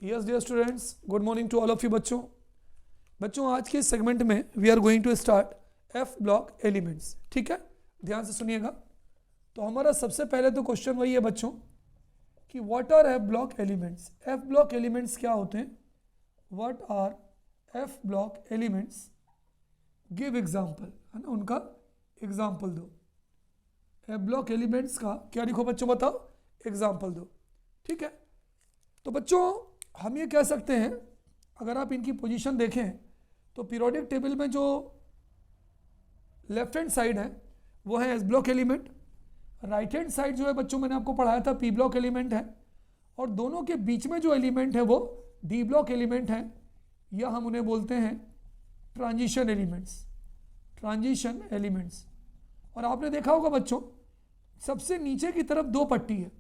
Yes dear students, good morning to all of you बच्चों आज के सेगमेंट में we are going to start F block elements. ठीक है, ध्यान से सुनिएगा। तो हमारा सबसे पहले तो क्वेश्चन वही है बच्चों कि what R F block elements. F block elements क्या होते हैं? What R F block elements? Give example, है ना, उनका एग्जाम्पल दो। एफ ब्लॉक एलिमेंट्स का क्या लिखो बच्चों, बताओ, एग्जाम्पल दो। ठीक है, तो बच्चों हम ये कह सकते हैं, अगर आप इनकी पोजीशन देखें तो पीरियोडिक टेबल में जो लेफ्ट हैंड साइड है वो है S block element, right hand side जो है बच्चों मैंने आपको पढ़ाया था पी ब्लॉक एलिमेंट है, और दोनों के बीच में जो एलिमेंट है वो डी ब्लॉक एलिमेंट है, या हम उन्हें बोलते हैं ट्रांजिशन एलिमेंट्स। Transition elements. और आपने देखा होगा बच्चों, सबसे नीचे की तरफ दो पट्टी है,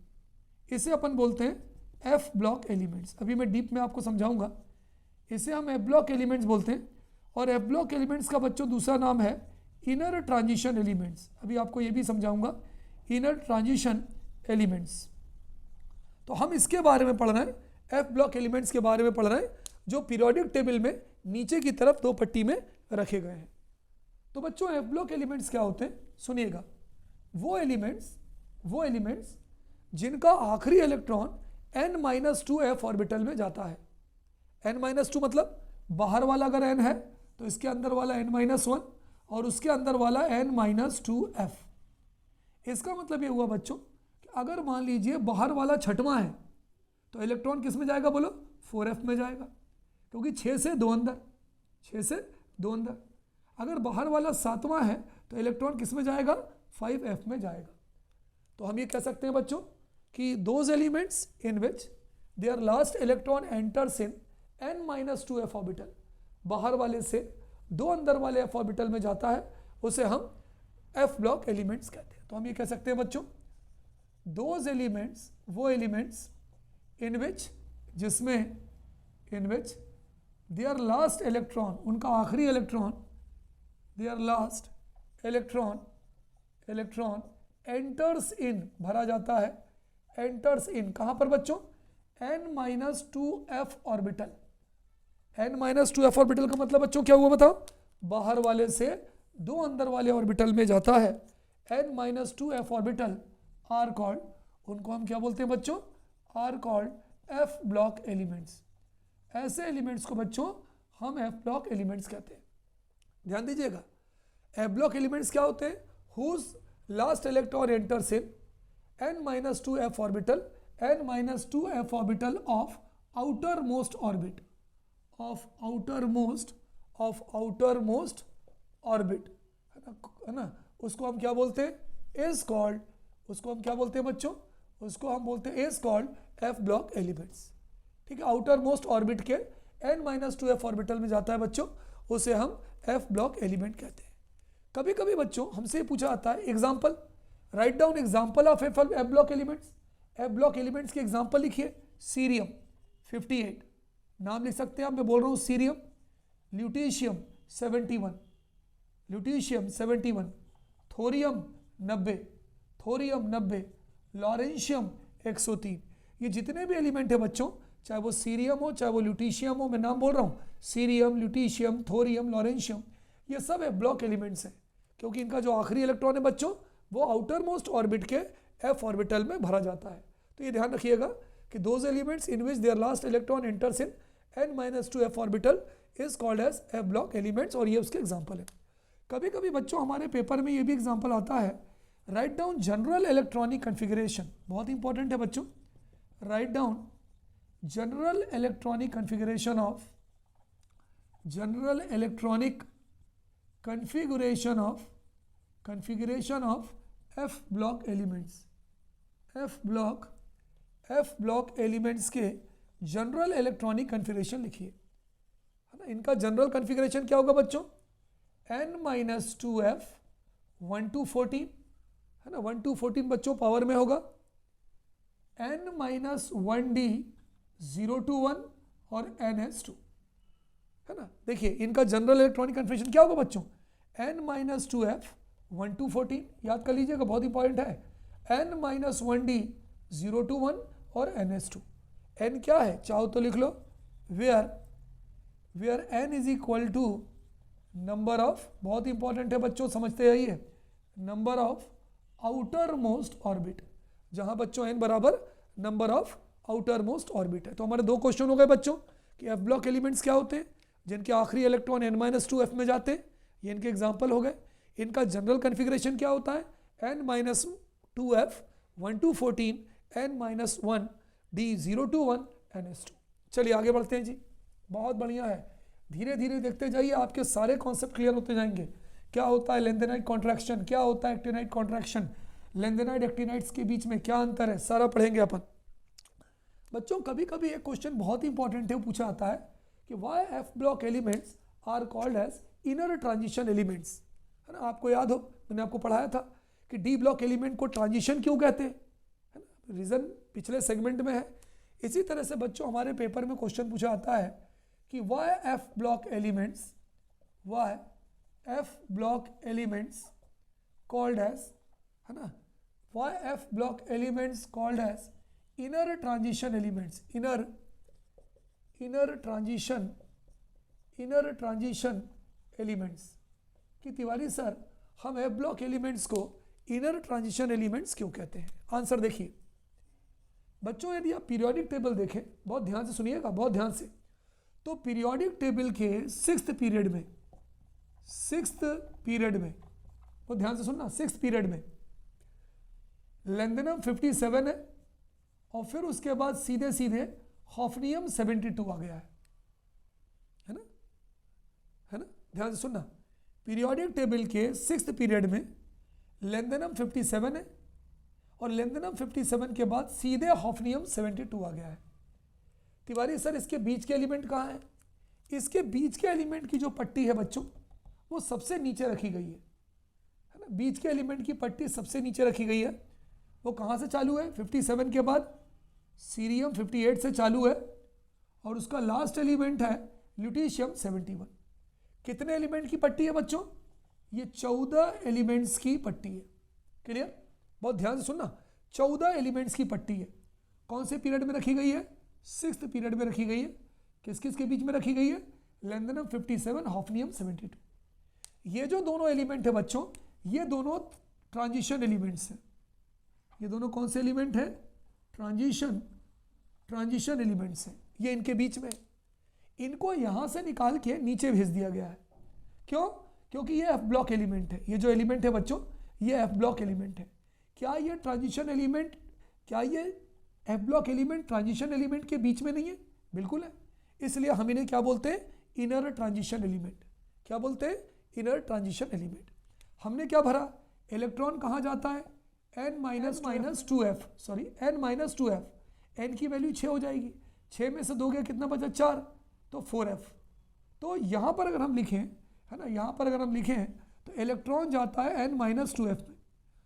इसे अपन बोलते हैं एफ ब्लॉक एलिमेंट्स। अभी मैं डीप में आपको समझाऊंगा। इसे हम एफ ब्लॉक एलिमेंट्स बोलते हैं, और एफ ब्लॉक एलिमेंट्स का बच्चों दूसरा नाम है इनर ट्रांजिशन एलिमेंट्स। अभी आपको ये भी समझाऊंगा, इनर ट्रांजिशन एलिमेंट्स। तो हम इसके बारे में पढ़ रहे हैं, एफ ब्लॉक एलिमेंट्स के बारे में पढ़ रहे हैं, जो पीरियोडिक टेबल में नीचे की तरफ दो पट्टी में रखे गए हैं। तो बच्चों एफ ब्लॉक एलिमेंट्स क्या होते हैं, सुनिएगा। वो एलिमेंट्स जिनका आखिरी इलेक्ट्रॉन n-2f ऑर्बिटल में जाता है। n-2 मतलब बाहर वाला अगर n है तो इसके अंदर वाला n-1 और उसके अंदर वाला n-2f। इसका मतलब ये हुआ बच्चों कि अगर मान लीजिए बाहर वाला छठवां है तो इलेक्ट्रॉन किस में जाएगा, बोलो, 4f में जाएगा, क्योंकि 6 से 2 अंदर, 6 से 2 अंदर। अगर बाहर वाला सातवां है तो इलेक्ट्रॉन किस में जाएगा, 5f में जाएगा। तो हम ये कह सकते हैं बच्चों कि those elements in which their last electron enters in n-2f orbital, बाहर वाले से दो अंदर वाले f ऑर्बिटल में जाता है, उसे हम f ब्लॉक एलिमेंट्स कहते हैं। तो हम ये कह सकते हैं बच्चों, दोज एलिमेंट्स, वो एलिमेंट्स इन विच, जिसमें in which their last electron, उनका आखिरी electron, their last electron enters in, भरा जाता है, एंटर्स इन कहां पर बच्चों, n-2f ऑर्बिटल। n-2f ऑर्बिटल का मतलब बच्चों क्या हुआ बताओ, बाहर वाले से दो अंदर वाले ऑर्बिटल में जाता है। n-2f ऑर्बिटल आर कॉल्ड, उनको हम क्या बोलते हैं बच्चों, are called F block elements. ऐसे एलिमेंट्स को बच्चों हम एफ ब्लॉक एलिमेंट्स कहते हैं। ध्यान दीजिएगा, एफ ब्लॉक एलिमेंट्स क्या होते हैं, whose last electron enters in n-2f orbital, n-2f orbital of outermost orbit, of outermost orbit, है ना, उसको हम क्या बोलते हैं, इज कॉल्ड, उसको हम क्या बोलते हैं बच्चों, उसको हम बोलते हैं is called F block elements. ठीक है, आउटर मोस्ट ऑर्बिट के n-2f ऑर्बिटल में जाता है बच्चों, उसे हम एफ ब्लॉक एलिमेंट कहते हैं। कभी कभी बच्चों हमसे पूछा जाता है example, write down example of F block elements. F block elements के एग्जाम्पल लिखिए। सीरियम 58, नाम लिख सकते हैं आप, मैं बोल रहा हूँ सीरियम। ल्यूटीशियम 71, thorium 90, lawrencium 103। ये जितने भी एलिमेंट है बच्चों, चाहे वो सीरियम हो चाहे वो ल्यूटीशियम हो, मैं नाम बोल रहा हूँ, सीरियम, ल्यूटीशियम, थोरियम, लॉरेंशियम, ये सब एफ ब्लॉक एलिमेंट्स हैं, क्योंकि इनका जो आखिरी इलेक्ट्रॉन है बच्चों वो आउटर मोस्ट ऑर्बिट के एफ ऑर्बिटल में भरा जाता है। तो ये ध्यान रखिएगा कि those elements in which their last electron enters in n-2f orbital is called as F block elements, और ये उसके एग्जाम्पल है। कभी कभी बच्चों हमारे पेपर में ये भी एग्जाम्पल आता है, write down general electronic configuration. बहुत इंपॉर्टेंट है बच्चों, write down general electronic configuration of, general electronic configuration of F block elements. F block elements के जनरल इलेक्ट्रॉनिक कन्फिगरेशन लिखिए, है ना। इनका जनरल कन्फिगरेशन क्या होगा बच्चों, n-2f 1 to 14, है ना, 1 to 14 बच्चों पावर में होगा, n-1d 0 to 1 और ns2, है ना। देखिए इनका जनरल इलेक्ट्रॉनिक कन्फिगरेशन क्या होगा बच्चों, n-2f 1 to 14, याद कर लीजिएगा, बहुत इंपॉर्टेंट है, n-1d 0 to 1 और ns2। एन क्या है, चाहो तो लिख लो, where n is equal to number of, बहुत इंपॉर्टेंट है बच्चों, समझते आइए, number of outer most orbit, जहां बच्चों एन बराबर number of outer most orbit है। तो हमारे दो क्वेश्चन हो गए बच्चों कि एफ ब्लॉक एलिमेंट्स क्या होते हैं, जिनके आखिरी इलेक्ट्रॉन n-2f में जाते हैं, ये इनके एग्जाम्पल हो गए। इनका जनरल कन्फिग्रेशन क्या होता है, n-2f 1 to 14 n-1 d0 to 1 ns2। चलिए आगे बढ़ते हैं जी, बहुत बढ़िया है, धीरे धीरे देखते जाइए, आपके सारे कॉन्सेप्ट क्लियर होते जाएंगे। क्या होता है लेंथेनाइट कॉन्ट्रैक्शन, क्या होता है एक्टिनाइट कॉन्ट्रैक्शन, लेंथेनाइट एक्टिनाइट्स के बीच में क्या अंतर है, सारा पढ़ेंगे अपन। बच्चों कभी कभी एक क्वेश्चन बहुत इंपॉर्टेंट है, वो पूछा आता है कि why F block elements are called as inner transition elements, है ना। आपको याद हो मैंने आपको पढ़ाया था कि डी ब्लॉक एलिमेंट को ट्रांजिशन क्यों कहते हैं, है ना, रीजन पिछले सेगमेंट में है। इसी तरह से बच्चों हमारे पेपर में क्वेश्चन पूछा आता है कि why F block elements, why F block elements called as, है ना, why F block elements called as inner transition elements, inner transition elements. कि तिवारी सर हम एफ ब्लॉक एलिमेंट्स को इनर ट्रांजिशन एलिमेंट्स क्यों कहते हैं। आंसर देखिए बच्चों, यदि आप पीरियोडिक टेबल देखें, बहुत ध्यान से सुनिएगा, बहुत ध्यान से, तो पीरियोडिक टेबल के सिक्स्थ पीरियड में, बहुत ध्यान से सुनना, सिक्स्थ पीरियड में लेंथेनम 57 है और फिर उसके बाद सीधे सीधे हॉफनियम 72 आ गया है ना, ध्यान से सुनना, पीरियोडिक टेबल के सिक्स्थ पीरियड में लेंथेनम 57 है और लेंथेनम 57 के बाद सीधे हॉफनियम 72 आ गया है। तिवारी सर इसके बीच के एलिमेंट कहाँ है, इसके बीच के एलिमेंट की जो पट्टी है बच्चों वो सबसे नीचे रखी गई है ना, बीच के एलिमेंट की पट्टी सबसे नीचे रखी गई है। वो कहाँ से चालू है, 57 के बाद सीरियम 58 से चालू है और उसका लास्ट एलिमेंट है ल्यूटीशियम 71। कितने एलिमेंट की पट्टी है बच्चों, ये 14 एलिमेंट्स की पट्टी है। क्लियर, बहुत ध्यान से सुनना, 14 एलिमेंट्स की पट्टी है। कौन से पीरियड में रखी गई है, सिक्स्थ पीरियड में रखी गई है। किस किस के बीच में रखी गई है, लेंथेनम 57 हॉफनियम 72। ये जो दोनों एलिमेंट है बच्चों, ये दोनों ट्रांजिशन एलिमेंट्स हैं। ये दोनों कौन से एलिमेंट है, ट्रांजिशन एलिमेंट्स हैं। ये इनके बीच में, इनको यहां से निकाल के नीचे भेज दिया गया है। क्यों, क्योंकि ये एफ ब्लॉक एलिमेंट है। ये जो एलिमेंट है बच्चों, ये एफ ब्लॉक एलिमेंट है। क्या ये ट्रांजिशन एलिमेंट, क्या ये F block element transition element के बीच में नहीं है, बिल्कुल है। इसलिए हम इन्हें क्या बोलते हैं, इनर ट्रांजिशन एलिमेंट। क्या बोलते हैं, इनर ट्रांजिशन एलिमेंट। हमने क्या भरा, इलेक्ट्रॉन कहाँ जाता है, n-2f, सॉरी n-2f, n की वैल्यू 6 हो जाएगी, 6 में से 2 गया कितना बचा, 4, तो 4f। तो यहाँ पर अगर हम लिखें, है ना, यहाँ पर अगर हम लिखें तो इलेक्ट्रॉन जाता है n-2f में,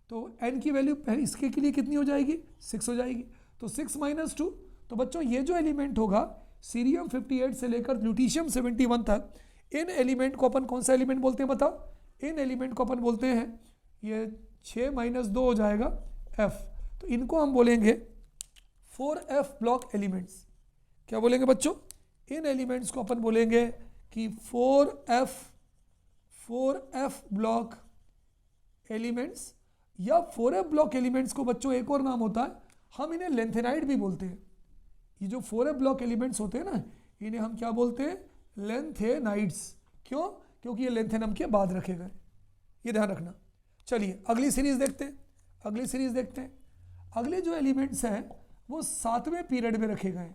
तो n की वैल्यू इसके के लिए कितनी हो जाएगी, 6 हो जाएगी। तो 6 - 2, तो बच्चों ये जो एलिमेंट होगा सीरियम 58 से लेकर ल्यूटीशियम 71 तक, इन एलिमेंट को अपन कौन सा एलिमेंट बोलते हैं बताओ, इन एलिमेंट को अपन बोलते हैं, ये 6 - 2 हो जाएगा f, तो इनको हम बोलेंगे 4f ब्लॉक एलिमेंट्स। क्या बोलेंगे बच्चों, इन एलिमेंट्स को अपन बोलेंगे कि 4f ब्लॉक एलिमेंट्स, या 4f ब्लॉक एलिमेंट्स को बच्चों एक और नाम होता है, हम इन्हें लेंथेनाइड भी बोलते हैं। ये जो 4f ब्लॉक एलिमेंट्स होते हैं ना, इन्हें हम क्या बोलते हैं, लेंथेनाइड्स। क्यों, क्योंकि ये लेंथेनम के बाद रखे गए, ये ध्यान रखना। चलिए अगली सीरीज देखते हैं, अगले जो एलिमेंट्स हैं वो 7वें पीरियड में रखे गए।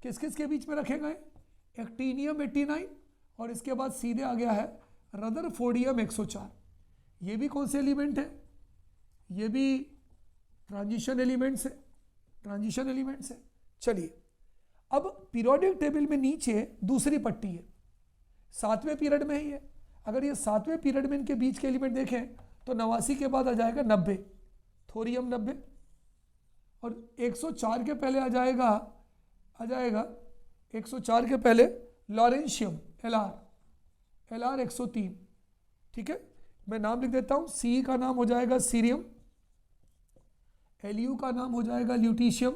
किस किस के बीच में रखे गए, एक्टीनियम 89 और इसके बाद सीधे आ गया है रदरफोर्डियम 104। ये भी कौन से एलिमेंट है, ये भी ट्रांजिशन एलिमेंट्स है, चलिए अब पीरियोडिक टेबल में नीचे दूसरी पट्टी है, 7वें पीरियड में है ये। अगर ये 7वें पीरियड में इनके बीच के एलिमेंट देखें तो 89 के बाद आ जाएगा 90, थोरियम 90, और 104 के पहले आ जाएगा 104 के पहले लॉरेंशियम LR 103। ठीक है, मैं नाम लिख देता हूं, सी का नाम हो जाएगा सीरियम, LU का नाम हो जाएगा ल्यूटीशियम,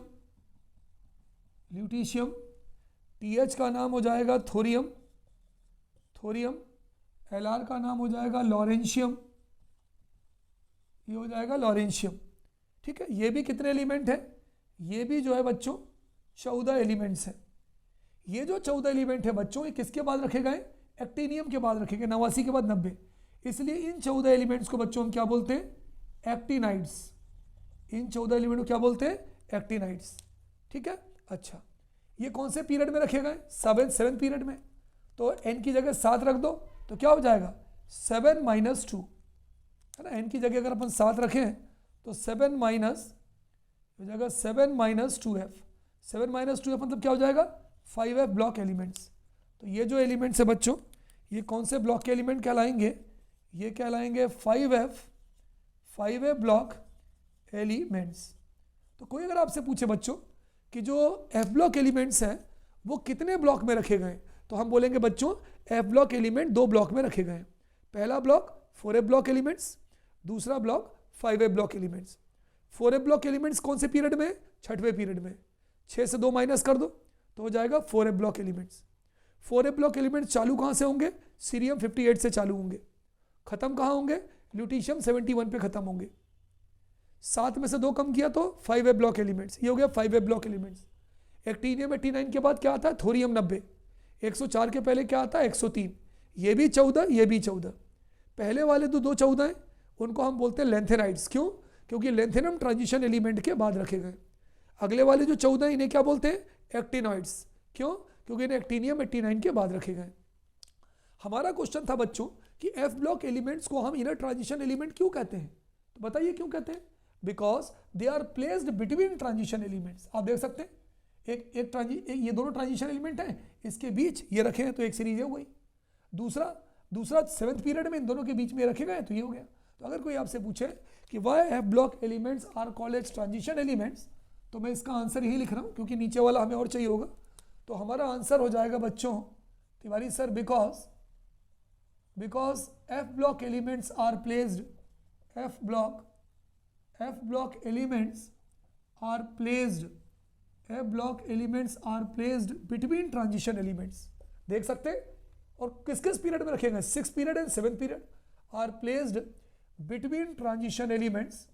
ल्यूटीशियम, TH का नाम हो जाएगा थोरियम, थोरियम, LR का नाम हो जाएगा लॉरेंशियम, ये हो जाएगा लॉरेंशियम। ठीक है, ये भी कितने एलिमेंट हैं? ये भी जो है बच्चों 14 एलिमेंट्स हैं। ये जो 14 एलिमेंट है बच्चों, ये किसके बाद रखे गए? एक्टिनियम के बाद रखे गए, 89 के बाद 90। इसलिए इन 14 एलिमेंट्स को बच्चों हम क्या बोलते हैं? एक्टिनाइड्स। इन 14 एलिमेंट को क्या बोलते हैं? एक्टिनाइड्स। ठीक है, अच्छा ये कौन से पीरियड में रखे गए? सेवन पीरियड में। तो n की जगह 7 रख दो तो क्या हो जाएगा? 7 - 2 है ना। n की जगह अगर अपन 7 रखें तो 7 माइनस हो जाएगा 7 - 2f। 7 - 2f मतलब क्या हो जाएगा? 5f block elements. तो ये जो एलिमेंट्स है बच्चों, ये कौन से ब्लॉक के एलिमेंट कहलाएंगे? ये कहलाएंगे 5f ब्लॉक एलिमेंट्स। तो कोई अगर आपसे पूछे बच्चों कि जो f ब्लॉक एलिमेंट्स हैं वो कितने ब्लॉक में रखे गए, तो हम बोलेंगे बच्चों f ब्लॉक एलिमेंट 2 ब्लॉक में रखे गए। पहला ब्लॉक 4f ब्लॉक एलिमेंट्स, दूसरा block 5f block elements. 4f block elements कौन से पीरियड में? 6वें पीरियड में। 6 से 2 माइनस कर दो तो हो जाएगा 4f block elements. 4f block elements चालू कहाँ से होंगे? सीरियम 58 से चालू होंगे। खत्म कहाँ होंगे? ल्यूटीशियम 71 पे खत्म होंगे। 7 में से 2 कम किया तो 5f ब्लॉक एलिमेंट्स, ये हो गया 5f ब्लॉक एलिमेंट्स। एक्टिनियम 89 के बाद क्या आता है? थोरियम 90। 104 के पहले क्या आता है? 103। ये भी 14, ये भी 14। पहले वाले तो 2 14 हैं, उनको हम बोलते हैं लेंथेनाइड्स। क्यों? क्योंकि लेंथेनम ट्रांजिशन एलिमेंट के बाद रखे गए। अगले वाले जो 14 हैं इन्हें क्या बोलते हैं? एक्टिनॉइड्स। क्यों? क्योंकि इन्हें एक्टिनियम 89 के बाद रखे गए। हमारा क्वेश्चन था बच्चों कि एफ ब्लॉक एलिमेंट्स को हम इनर ट्रांजिशन एलिमेंट क्यों कहते हैं? तो बताइए क्यों कहते हैं? Because they are placed between transition elements. आप देख सकते हैं ये दोनों ट्रांजिशन एलिमेंट हैं, इसके बीच ये रखे हैं तो एक सीरीज हो गई। दूसरा 7th पीरियड में इन दोनों के बीच में रखे गए तो ये हो गया। तो अगर कोई आपसे पूछे कि why F block elements are called as transition elements, तो मैं इसका आंसर यही लिख रहा हूँ क्योंकि नीचे वाला हमें और चाहिए होगा। तो हमारा आंसर हो जाएगा बच्चों, Tiwari sir, because F block elements are placed, F block elements are placed between transition elements. देख सकते हैं, और किस किस पीरियड में रखेंगे? 6th period and 7th period are placed between transition elements.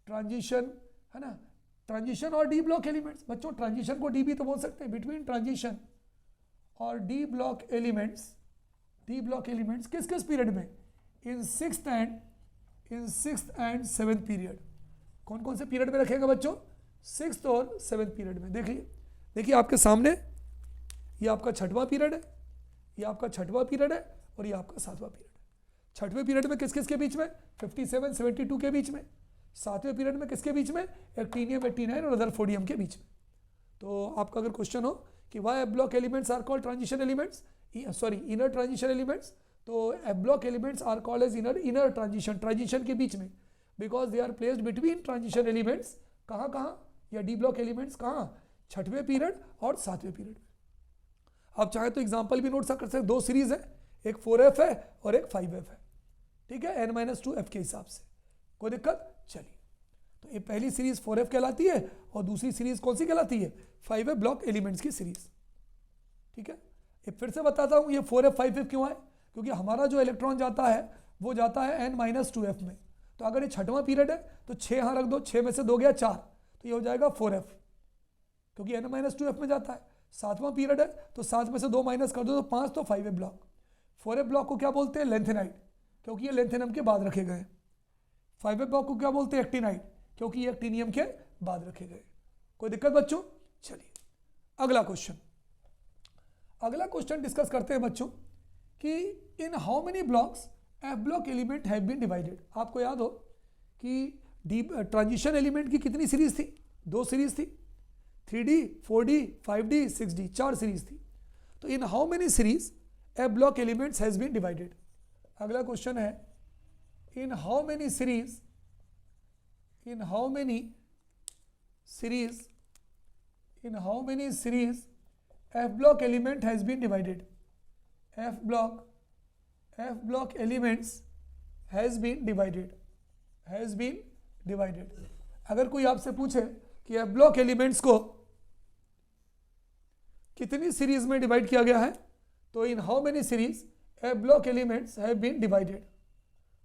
Transition है ना, ट्रांजिशन और डी ब्लॉक एलिमेंट्स। बच्चों ट्रांजिशन को डी भी तो बोल सकते हैं। बिटवीन ट्रांजिशन और डी ब्लॉक एलिमेंट्स किस किस पीरियड में? In 6th and 7th period. कौन कौन से पीरियड में रखेगा बच्चों? 6th और 7th पीरियड में। देखिए आपके सामने ये आपका 6वां पीरियड है, ये आपका 6वां पीरियड है और ये आपका 7वां पीरियड है। 6वें पीरियड में किस किस के बीच में? 57 72 के बीच में। 7वें पीरियड में किसके बीच में? एक्टिनियम 89 और रदरफोर्डियम के बीच में। तो आपका अगर क्वेश्चन हो कि why F block elements are called transition elements, inner transition elements, तो f block elements are called as inner transition के बीच में, because they are placed between transition elements. कहाँ या डी ब्लॉक एलिमेंट्स कहाँ? 6वें पीरियड और 7वें पीरियड। आप चाहे तो एग्जाम्पल भी नोट कर सकते हैं। 2 सीरीज है, एक 4f है और एक 5f है। ठीक है, n-2f के हिसाब से। कोई दिक्कत? चलिए, तो ये पहली सीरीज 4f कहलाती है और दूसरी सीरीज कौन सी कहलाती है? 5f ब्लॉक एलिमेंट्स की सीरीज। ठीक है, ये फिर से बताता हूँ, ये 4f 5f क्यों है? क्योंकि हमारा जो इलेक्ट्रॉन जाता है वो जाता है n-2f में। तो अगर ये 6वां पीरियड है तो 6 यहाँ रख दो, 6 में से 2 गया 4, तो ये हो जाएगा 4f, क्योंकि n-2f में जाता है। 7वां पीरियड है तो 7 में से 2 माइनस कर दो तो 5, तो 5f ब्लॉक। 4f ब्लॉक को क्या बोलते हैं? लेंथेनाइड, क्योंकि ये लेंथेनम के बाद रखे गए। 5f ब्लॉक को क्या बोलते हैं? एक्टिनाइड, क्योंकि ये एक्टिनियम के बाद रखे गए। कोई दिक्कत बच्चों? चलिए अगला क्वेश्चन डिस्कस करते हैं बच्चों कि in how many blocks F block element have been divided. आपको याद हो कि ट्रांजिशन एलिमेंट की कितनी सीरीज थी? 2 सीरीज थी, 3D 4D 5D 6D, 4 series थी। तो in how many series F block elements has been divided. अगला क्वेश्चन है, in how many series F block element has been divided. F block elements has been divided. अगर कोई आपसे पूछे कि F block elements को कितनी सीरीज में डिवाइड किया गया है? तो in how many series A block elements have been divided.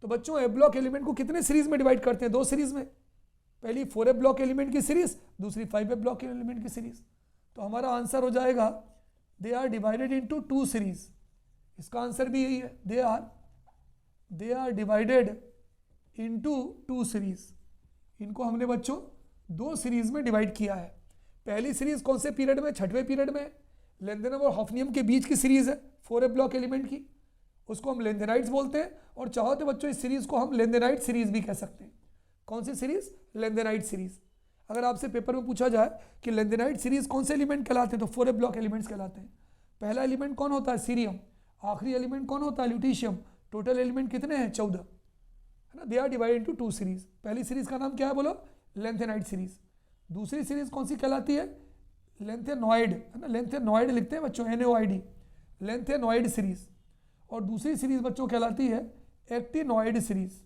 तो बच्चों ए ब्लॉक एलिमेंट को कितने सीरीज में डिवाइड करते हैं? 2 सीरीज में। पहली 4 ब्लॉक एलिमेंट की सीरीज, दूसरी 5 ब्लॉक एलिमेंट की सीरीज। तो हमारा आंसर हो जाएगा they are divided into 2 series. इसका आंसर भी यही है, they are divided into 2 series. इनको हमने बच्चों 2 सीरीज में डिवाइड किया है। पहली सीरीज कौन से पीरियड में? 6वें पीरियड में। लेंथेनम और हॉफनियम के बीच की सीरीज है 4 ब्लॉक एलिमेंट की, उसको हम लेंथेनाइड्स बोलते हैं। और चाहो तो बच्चों इस सीरीज को हम लेंथेनाइड सीरीज भी कह सकते हैं। कौन सी सीरीज? Lanthanide series. अगर आपसे पेपर में पूछा जाए कि लेंथेनाइड सीरीज कौन से एलिमेंट कहलाते हैं, तो 4 ब्लॉक एलिमेंट्स कहलाते हैं। पहला एलिमेंट कौन होता है? सीरियम। आखिरी एलिमेंट कौन होता है? ल्यूटीशियम। टोटल एलिमेंट कितने हैं? 14, है ना। They are divided into 2 series. पहली सीरीज का नाम क्या है बोलो? Lanthanide series. दूसरी सीरीज कौन सी कहलाती है? लेंथेनॉइड, है ना। लेंथेनॉइड लिखते हैं बच्चों, NOID, लेंथेनॉइड सीरीज। और दूसरी सीरीज बच्चों कहलाती है एक्टिनॉइड सीरीज।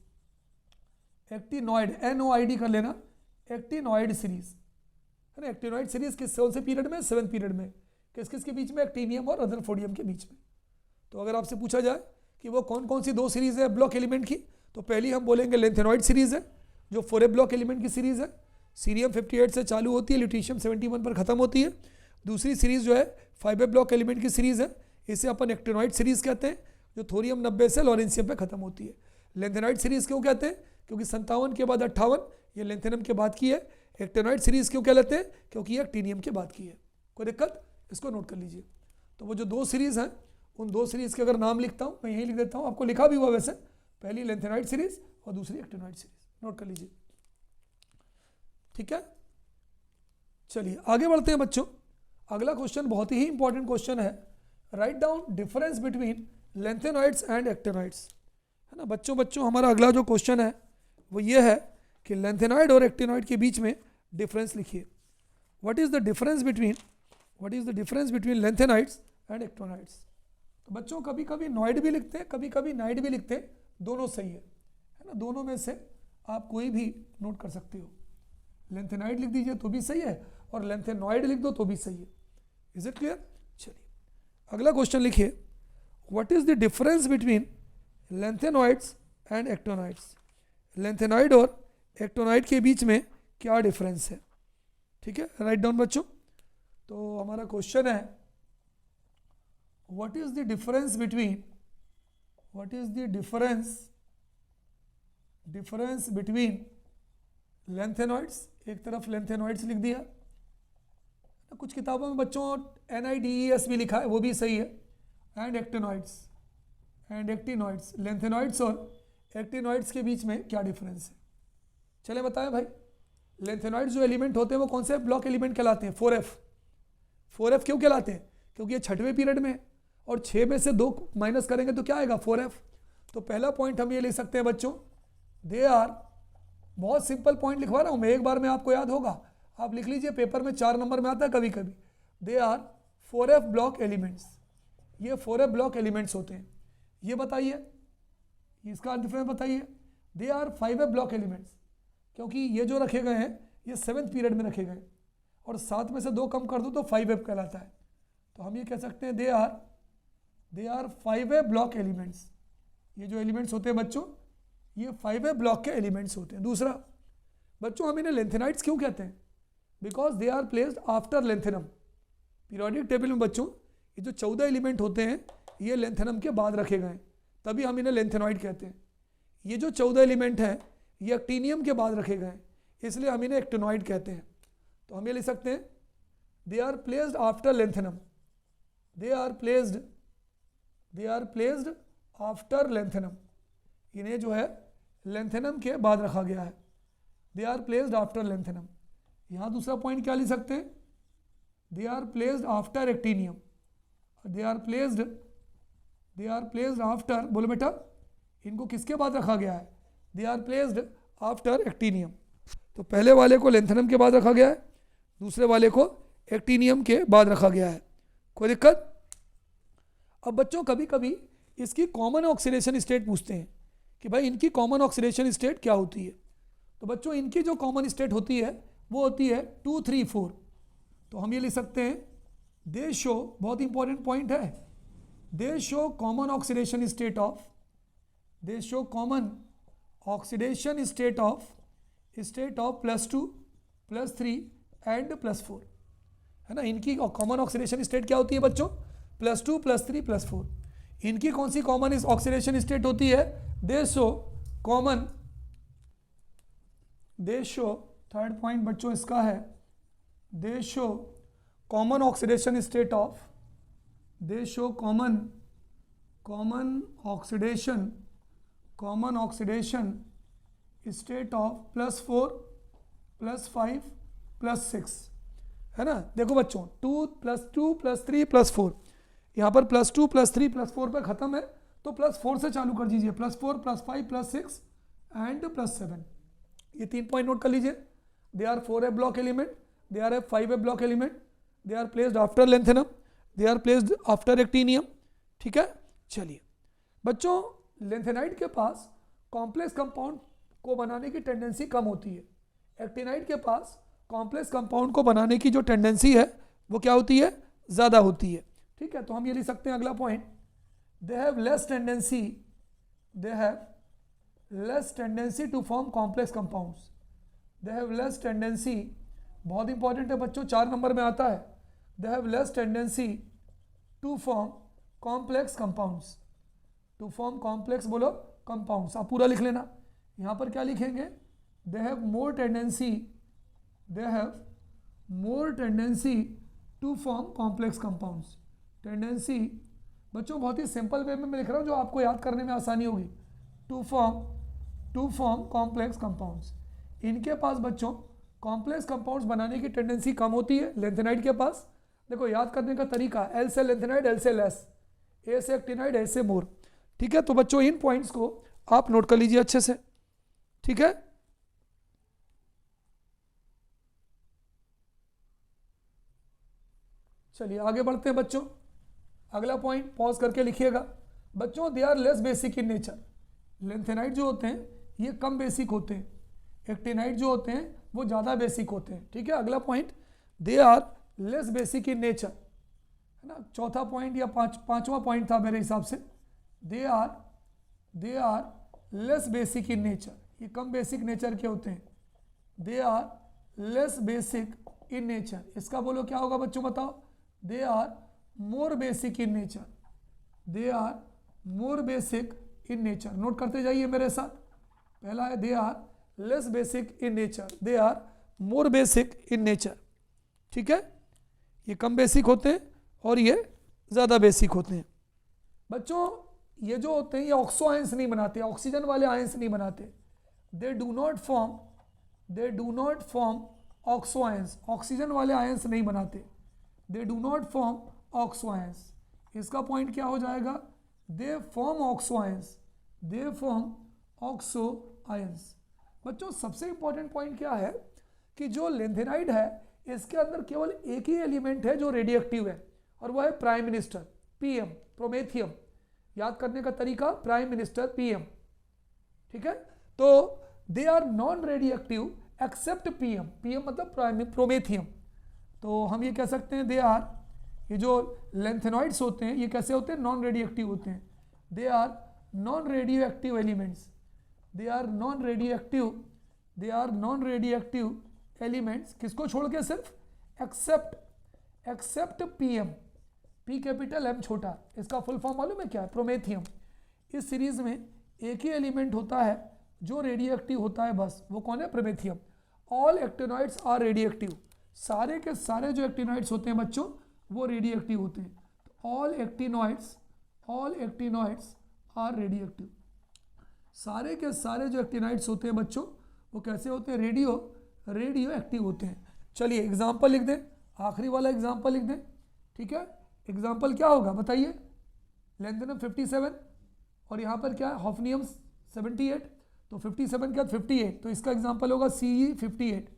एक्टिनॉइड, NOID कर लेना, एक्टिनॉइड सीरीज, है ना। एक्टिनॉइड सीरीज किस कौन से पीरियड में? 7th पीरियड में। किस किस के बीच में? एक्टिनियम और रदरफोर्डियम के बीच में। तो अगर आपसे पूछा जाए कि वो कौन कौन सी 2 सीरीज है ब्लॉक एलिमेंट की, तो पहली हम बोलेंगे लेंथेनॉइड सीरीज है, जो 4 ब्लॉक एलिमेंट की सीरीज है। सीरियम 58 से चालू होती है, ल्यूटीशियम 71 पर खत्म होती है। दूसरी सीरीज जो है 5 ब्लॉक एलिमेंट की सीरीज है, इसे अपन एक्टिनॉइड सीरीज कहते हैं, जो थोरियम 90 से लॉरेंसियम पे खत्म होती है। लेंथेनॉइड सीरीज क्यों कहते हैं? क्योंकि 57 के बाद 58 ये लेंथेनम के बाद की है। एक्टिनॉइड सीरीज क्यों कहलाते हैं? क्योंकि ये एक्टिनियम के बाद की है। कोई दिक्कत? इसको नोट कर लीजिए। तो वो जो 2 सीरीज हैं, उन 2 सीरीज के अगर नाम लिखता हूँ, मैं यही लिख देता हूँ, आपको लिखा भी हुआ वैसे। पहली लेंथेनॉइड सीरीज और दूसरी एक्टिनॉइड सीरीज, नोट कर लीजिए। ठीक है, चलिए आगे बढ़ते हैं बच्चों। अगला क्वेश्चन बहुत ही इंपॉर्टेंट क्वेश्चन है। Write down difference between lanthanoids and actinoids, है ना। बच्चों हमारा अगला जो क्वेश्चन है वो ये है कि लेंथेनॉइड और एक्टिनॉइड के बीच में डिफरेंस लिखिए। What is the difference between lanthanoids and actinoids. तो बच्चों कभी कभी नॉइड भी लिखते हैं, कभी कभी नाइड भी लिखते हैं, दोनों सही है ना। दोनों में से आप कोई भी नोट कर सकते हो। लेंथेनाइड लिख दीजिए तो भी सही है, और लेंथेनॉइड लिख दो तो भी सही है। Is it clear? चलिए अगला क्वेश्चन लिखिए। What is the difference between lanthanoids and actinoids. Lanthanoid और एक्टिनॉइड के बीच में क्या डिफरेंस है? ठीक है, राइट डाउन बच्चों। तो हमारा क्वेश्चन है what is the difference between lanthanoids, एक तरफ लेंथेनॉइड्स लिख दिया, कुछ किताबों में बच्चों NIDES भी लिखा है, वो भी सही है, एंड एक्टिनॉइड्स। लेंथेनॉइड्स और एक्टिनॉइड्स के बीच में क्या डिफरेंस है? चले बताएं भाई। लेंथेनॉइड्स जो एलिमेंट होते हैं वो कौन से ब्लॉक एलिमेंट कहलाते हैं? 4F क्यों कहलाते हैं? क्योंकि ये 6वें पीरियड में, और 6 में से 2 माइनस करेंगे तो क्या आएगा? 4F। तो पहला पॉइंट हम ये लिख सकते हैं बच्चों, दे आर, बहुत सिंपल पॉइंट लिखवा रहा हूँ मैं, एक बार में आपको याद होगा, आप लिख लीजिए, पेपर में 4 नंबर में आता है कभी कभी। They are 4F block elements. ये 4F ब्लॉक एलिमेंट्स होते हैं। ये बताइए, इसका डिफरेंस बताइए। They are 5F block elements, क्योंकि ये जो रखे गए हैं ये 7th पीरियड में रखे गए, और 7 में से 2 कम कर दो तो 5F कहलाता है। तो हम ये कह सकते हैं they are 5F block elements. ये जो एलिमेंट्स होते हैं बच्चों, ये 5F ब्लॉक के एलिमेंट्स होते हैं। दूसरा बच्चों, हम इन्हें लेंथेनाइड्स क्यों कहते हैं? Because they are placed after lanthanum. Periodic table में बच्चों ये जो 14 एलिमेंट होते हैं ये लेंथेनम के बाद रखे गए, तभी हम इन्हें लेंथेनॉइड कहते हैं। ये जो 14 एलिमेंट हैं ये एक्टिनियम के बाद रखे गए, इसलिए हम इन्हें एक्टिनॉइड कहते हैं। तो हम ये लिख सकते हैं they are placed after lanthanum. They are placed after lanthanum. इन्हें जो है लेंथेनम के बाद रखा गया है। They are placed after lanthanum. यहाँ दूसरा पॉइंट क्या लिख सकते हैं? They are placed after actinium. They are placed after, बोलो बेटा, इनको किसके बाद रखा गया है? They are placed after actinium. तो पहले वाले को लेंथेनम के बाद रखा गया है, दूसरे वाले को एक्टिनियम के बाद रखा गया है। कोई दिक्कत? अब बच्चों कभी कभी इसकी कॉमन ऑक्सीडेशन स्टेट पूछते हैं कि भाई इनकी कॉमन ऑक्सीडेशन स्टेट क्या होती है। तो बच्चों इनकी जो कॉमन स्टेट होती है वो होती है 2, 3, 4। तो हम ये लिख सकते हैं दे शो, बहुत इंपॉर्टेंट पॉइंट है, दे show common oxidation state of, they show common oxidation state of +2 +3 and +4, है ना। इनकी कॉमन ऑक्सीडेशन स्टेट क्या होती है बच्चों? +2 +3 +4। इनकी कौन सी कॉमन ऑक्सीडेशन स्टेट होती है? दे शो कॉमन, दे शो, थर्ड पॉइंट बच्चों इसका है, दे show common oxidation state of, they show common oxidation state of +4 +5 +6, है ना। देखो बच्चों 2 +2 +3 +4, यहाँ पर +2 +3 +4 पे खत्म है, तो +4 से चालू कर दीजिए, +4 +5 +6 एंड +7। ये 3 पॉइंट नोट कर लीजिए। They are 4 f block element, they are 5 f block element, they are placed after lanthanum, they are placed after actinium, ठीक है। चलिए बच्चों, लेंथेनाइट के पास कॉम्प्लेक्स कंपाउंड को बनाने की टेंडेंसी कम होती है, एक्टिनाइट के पास कॉम्प्लेक्स कंपाउंड को बनाने की जो टेंडेंसी है वो क्या होती है? ज़्यादा होती है, ठीक है। तो हम ये लिख सकते हैं अगला point, they have less tendency to form complex compounds, they have less tendency, बहुत इंपॉर्टेंट है बच्चों, 4 नंबर में आता है, they have less tendency to form complex compounds, to form complex बोलो कंपाउंड्स, आप पूरा लिख लेना। यहाँ पर क्या लिखेंगे? They have more tendency to form complex compounds. Tendency बच्चों बहुत ही सिंपल वे में मैं लिख रहा हूँ जो आपको याद करने में आसानी होगी, टू फॉर्म कॉम्प्लेक्स कंपाउंड्स। इनके पास बच्चों कॉम्प्लेक्स कंपाउंड्स बनाने की टेंडेंसी कम होती है, लेंथेनाइट के पास। देखो याद करने का तरीका, एल से लेंथेनाइट, एल से लेस, ए से एक्टिनाइट, ए से मोर, ठीक है। तो बच्चों इन पॉइंट्स को आप नोट कर लीजिए अच्छे से, ठीक है। चलिए आगे बढ़ते हैं बच्चों, अगला पॉइंट पॉज करके लिखिएगा बच्चों, they are less basic in nature. Lanthanide जो होते हैं ये कम बेसिक होते हैं, एक्टिनाइट जो होते हैं वो ज़्यादा बेसिक होते हैं, ठीक है। अगला point, they are less basic in nature, है ना। चौथा पॉइंट या पांचवा पॉइंट था मेरे हिसाब से, they are less basic in nature, ये कम बेसिक नेचर के होते हैं, they are less basic in nature. इसका बोलो क्या होगा बच्चों बताओ? They are more basic in nature, they are more basic in nature. Note करते जाइए मेरे साथ, पहला है they are less basic in nature, they are more basic in nature, ठीक है। ये कम बेसिक होते हैं और ये ज़्यादा बेसिक होते हैं। बच्चों ये जो होते हैं ये ऑक्सो आयंस नहीं बनाते, ऑक्सीजन वाले आयंस नहीं बनाते, they do not form oxo ions, oxygen वाले आयंस नहीं बनाते, they do not form oxo ions. इसका पॉइंट क्या हो जाएगा? They form oxo ions, they form oxo ions. बच्चों सबसे इंपॉर्टेंट पॉइंट क्या है कि जो लेंथेनाइट है इसके अंदर केवल एक ही एलिमेंट है जो रेडियोएक्टिव है और वह है प्राइम मिनिस्टर, पीएम, प्रोमेथियम। याद करने का तरीका, प्राइम मिनिस्टर पीएम, ठीक है। तो they are non radioactive except PM, PM मतलब प्रोमेथियम। तो हम ये कह सकते हैं दे आर, ये जो लेंथेनॉइड्स होते हैं ये कैसे होते हैं? नॉन रेडियोएक्टिव होते हैं, they are non radioactive elements, they are non radioactive elements. किसको छोड़ के? सिर्फ except PM, P capital M छोटा, इसका फुल फॉर्म मालूम है क्या है? प्रोमेथियम। इस सीरीज में एक ही एलिमेंट होता है जो रेडियोएक्टिव होता है, बस वो कौन है? Promethium. All actinoids are radioactive, सारे के सारे जो एक्टिनॉइड्स होते हैं बच्चों वो रेडियोएक्टिव होते हैं। तो ऑल एक्टिनॉइड्स आर रेडियोएक्टिव, सारे के सारे जो एक्टिनॉइड्स होते हैं बच्चों वो कैसे होते हैं? रेडियो एक्टिव होते हैं। चलिए एग्जाम्पल लिख दें, आखिरी वाला एग्जाम्पल लिख दें, ठीक है। एग्जाम्पल क्या होगा बताइए? लेंथेनम 57 और यहाँ पर क्या है? हॉफनियम 78, तो 57 क्या? 58, तो इसका एग्जाम्पल होगा Ce58।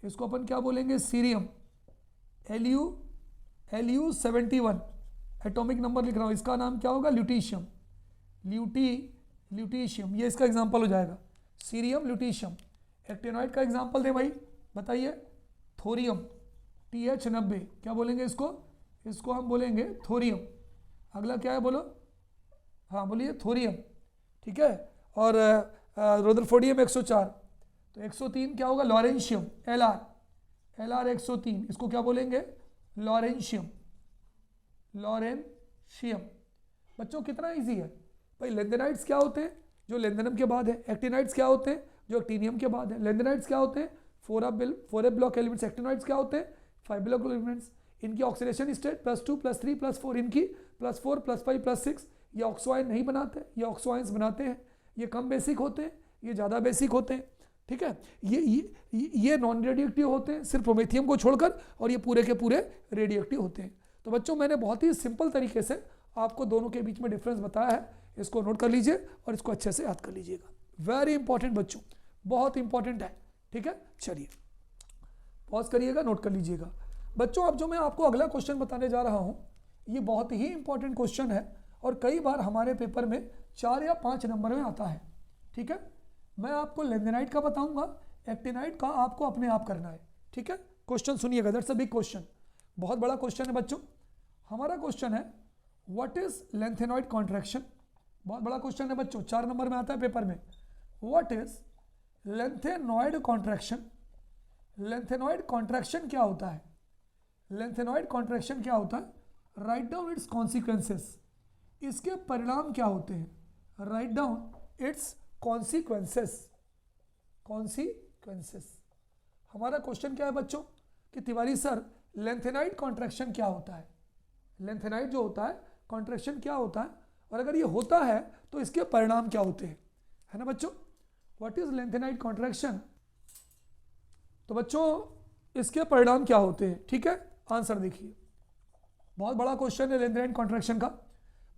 इसको अपन क्या बोलेंगे? सीरियम, Lu71, एटॉमिक नंबर लिख रहा हूँ, इसका नाम क्या होगा? ल्यूटीशियम, ल्यूटीशियम, ये इसका एग्जाम्पल हो जाएगा, सीरियम ल्यूटीशियम। एक्टिनॉइड का एग्जाम्पल दे भाई, बताइए। थोरियम, TH90, क्या बोलेंगे इसको? इसको हम बोलेंगे थोरियम। अगला क्या है बोलो, हाँ बोलिए थोरियम, ठीक है। और रुदरफोर्डियम 104, तो 103 क्या होगा, लॉरेंशियम, Lr 103, इसको क्या बोलेंगे, लॉरेंशियम। बच्चों कितना इजी है भाई। लेंथेनाइड्स क्या होते हैं, जो लेंथेनम के बाद है। एक्टिनाइड्स क्या होते हैं, जो एक्टिनियम के बाद है। लेंथेनाइड्स क्या होते हैं, 4f ब्लॉक एलिमेंट्स। एक्टिनॉइड्स क्या होते हैं, 5 ब्लॉक एलिमेंट्स। इनकी ऑक्सीडेशन स्टेट +2 +3 +4, इनकी +4 +5 +6। ये ऑक्सोआयन नहीं बनाते, ये ऑक्सोआयंस बनाते हैं। ये कम बेसिक होते हैं, ये ज़्यादा बेसिक होते हैं, ठीक है। ये नॉन रेडियोएक्टिव होते हैं सिर्फ प्रोमेथियम को छोड़कर, और ये पूरे के पूरे रेडियोएक्टिव होते हैं। तो बच्चों मैंने बहुत ही सिंपल तरीके से आपको दोनों के बीच में डिफरेंस बताया है, इसको नोट कर लीजिए और इसको अच्छे से याद कर लीजिएगा। वेरी इंपॉर्टेंट बच्चों, बहुत इंपॉर्टेंट है, ठीक है। चलिए पॉज करिएगा, नोट कर लीजिएगा। बच्चों अब जो मैं आपको अगला क्वेश्चन बताने जा रहा हूं, ये बहुत ही इंपॉर्टेंट क्वेश्चन है और कई बार हमारे पेपर में 4 या 5 नंबर में आता है, ठीक है। मैं आपको लेंथेनाइट का बताऊंगा, एक्टिनाइट का आपको अपने आप करना है, ठीक है। क्वेश्चन सुनिएगा, दैट्स अ बिग क्वेश्चन, बहुत बड़ा क्वेश्चन है बच्चों। हमारा क्वेश्चन है व्हाट इज लेंथेनॉइड कॉन्ट्रैक्शन। बहुत बड़ा क्वेश्चन है बच्चों, 4 नंबर में आता है पेपर में। What is lanthanoid contraction. Lanthanoid contraction क्या होता है, लेंथेनॉइड कॉन्ट्रैक्शन क्या होता है, राइट डाउन इट्स कॉन्सिक्वेंसेस, इसके परिणाम क्या होते हैं। राइट डाउन इट्स कॉन्सिक्वेंसेस, हमारा क्वेश्चन क्या है बच्चों कि तिवारी सर लेंथेनाइड कॉन्ट्रैक्शन क्या होता है। लेंथेनाइड जो होता है कॉन्ट्रैक्शन क्या होता है, और अगर ये होता है तो इसके परिणाम क्या होते हैं, है ना बच्चों। व्हाट इज लेंथेनाइड कॉन्ट्रैक्शन, तो बच्चों इसके परिणाम क्या होते हैं, ठीक है। आंसर देखिए, बहुत बड़ा क्वेश्चन है लेंथेनाइड कॉन्ट्रैक्शन का।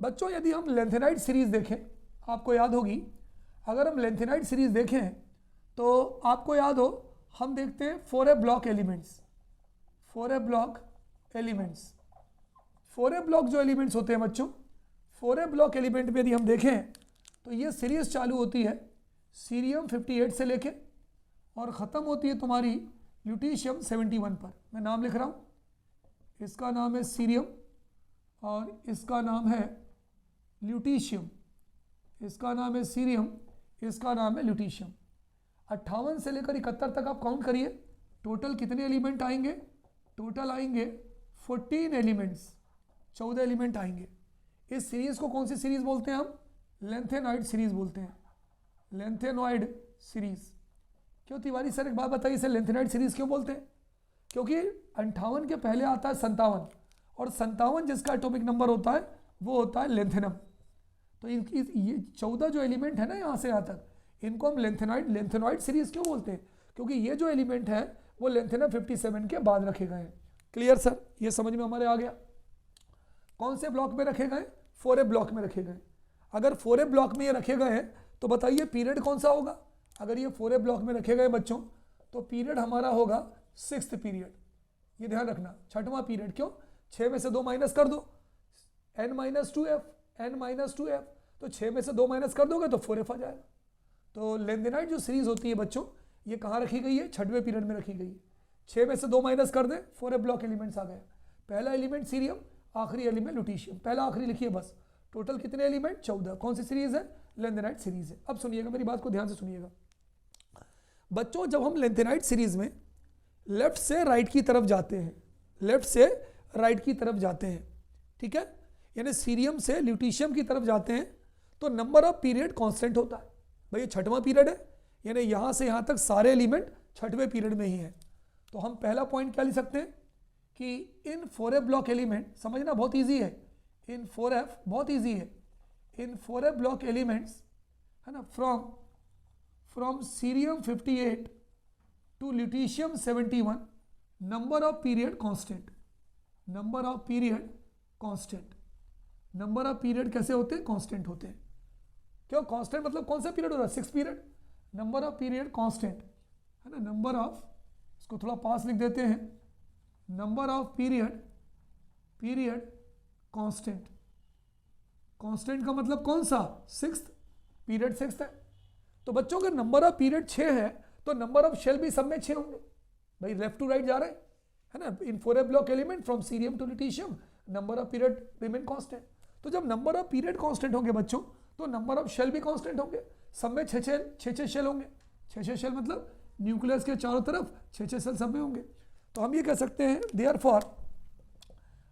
बच्चों यदि हम लेंथेनाइड सीरीज देखें, आपको याद होगी, अगर हम लेंथेनाइड सीरीज देखें तो आपको याद हो, हम देखते हैं 4f block elements. 4f block elements, 4f block जो एलिमेंट्स होते हैं बच्चों, 4f ब्लॉक एलिमेंट में यदि हम देखें तो ये सीरीज चालू होती है सीरियम 58 से लेके और ख़त्म होती है तुम्हारी ल्यूटीशियम 71 पर। मैं नाम लिख रहा हूँ, इसका नाम है सीरियम और इसका नाम है ल्यूटीशियम, इसका नाम है सीरियम, इसका नाम है ल्यूटीशियम। 58 से लेकर 71 तक आप काउंट करिए, टोटल कितने एलिमेंट आएंगे, टोटल आएंगे 14 एलिमेंट्स, 14 एलिमेंट आएंगे। इस सीरीज को कौन सी सीरीज बोलते हैं हम, लेंथेनॉइड सीरीज बोलते हैं, लेंथेनॉइड सीरीज। क्यों तिवारी सर एक बात बताइए, इसे लेंथेनॉइड सीरीज क्यों बोलते हैं, क्योंकि 58 के पहले आता है 57 और 57 जिसका एटॉमिक नंबर होता है वो होता है लेंथेनम। तो ये 14 जो एलिमेंट है ना यहाँ से यहाँ तक, इनको हम लेंथेनॉइड सीरीज क्यों बोलते हैं, क्योंकि ये जो एलिमेंट है वो लेंथेनम 57 के बाद रखे गए हैं। क्लियर सर, ये समझ में हमारे आ गया। कौन से ब्लॉक में रखे गए, 4f ब्लॉक में रखे गए। अगर 4f ब्लॉक में ये रखे गए हैं तो बताइए पीरियड कौन सा होगा। अगर ये 4f ब्लॉक में रखे गए बच्चों तो पीरियड हमारा होगा 6th पीरियड। ये ध्यान रखना, 6वां पीरियड। क्यों, 6 में से 2 माइनस कर दो, n-2f, तो 6 में से 2 माइनस कर दोगे तो 4f आ जाएगा। तो लेंथेनाइड जो सीरीज होती है बच्चों, ये कहाँ रखी गई है, 6वें पीरियड में रखी गई है। 6 में से 2 माइनस कर दे, 4f ब्लॉक एलिमेंट्स आ गए। पहला एलिमेंट सीरियम, आखिरी एलिमेंट ल्यूटीशियम, पहला आखिरी लिखिए बस। टोटल कितने एलिमेंट, 14। कौन सी सीरीज है, लेंथेनाइड सीरीज है। अब सुनिएगा मेरी बात को ध्यान से सुनिएगा बच्चों, जब हम लेंथेनाइड सीरीज में लेफ्ट से राइट की तरफ जाते हैं, लेफ्ट से राइट की तरफ जाते हैं, ठीक है, यानी सीरियम से ल्यूटीशियम की तरफ जाते हैं, तो नंबर ऑफ पीरियड कांस्टेंट होता है। भाई ये 6वां पीरियड है, यानी यहाँ से यहाँ तक सारे एलिमेंट 6वें पीरियड में ही हैं। तो हम पहला पॉइंट क्या लिख सकते हैं कि इन 4f ब्लॉक एलिमेंट, समझना बहुत ईजी है, इन 4f बहुत ईजी है, इन 4f ब्लॉक एलिमेंट्स है ना, from cerium 58 to lutetium 71, number of period constant, number of period constant. Number of period कैसे होते हैं, कांस्टेंट होते हैं। क्यों कांस्टेंट, मतलब कौन सा पीरियड हो रहा है, 6th period. Number of period constant है ना, नंबर ऑफ, इसको थोड़ा पास लिख देते हैं, number of period constant. Constant का मतलब कौन सा, 6th पीरियड 6th है। तो बच्चों का नंबर ऑफ पीरियड 6 है तो नंबर ऑफ शेल भी सब में 6 होंगे। भाई लेफ्ट टू राइट जा रहे हैं, है ना, in 4f block element from cerium to lutetium, number of period remain constant. तो जब नंबर ऑफ पीरियड कांस्टेंट होंगे बच्चों तो नंबर ऑफ शेल भी कांस्टेंट होंगे। सब में छः छः शेल होंगे। छः शेल मतलब न्यूक्लियस के चारों तरफ छः शेल सब में होंगे। तो हम ये कह सकते हैं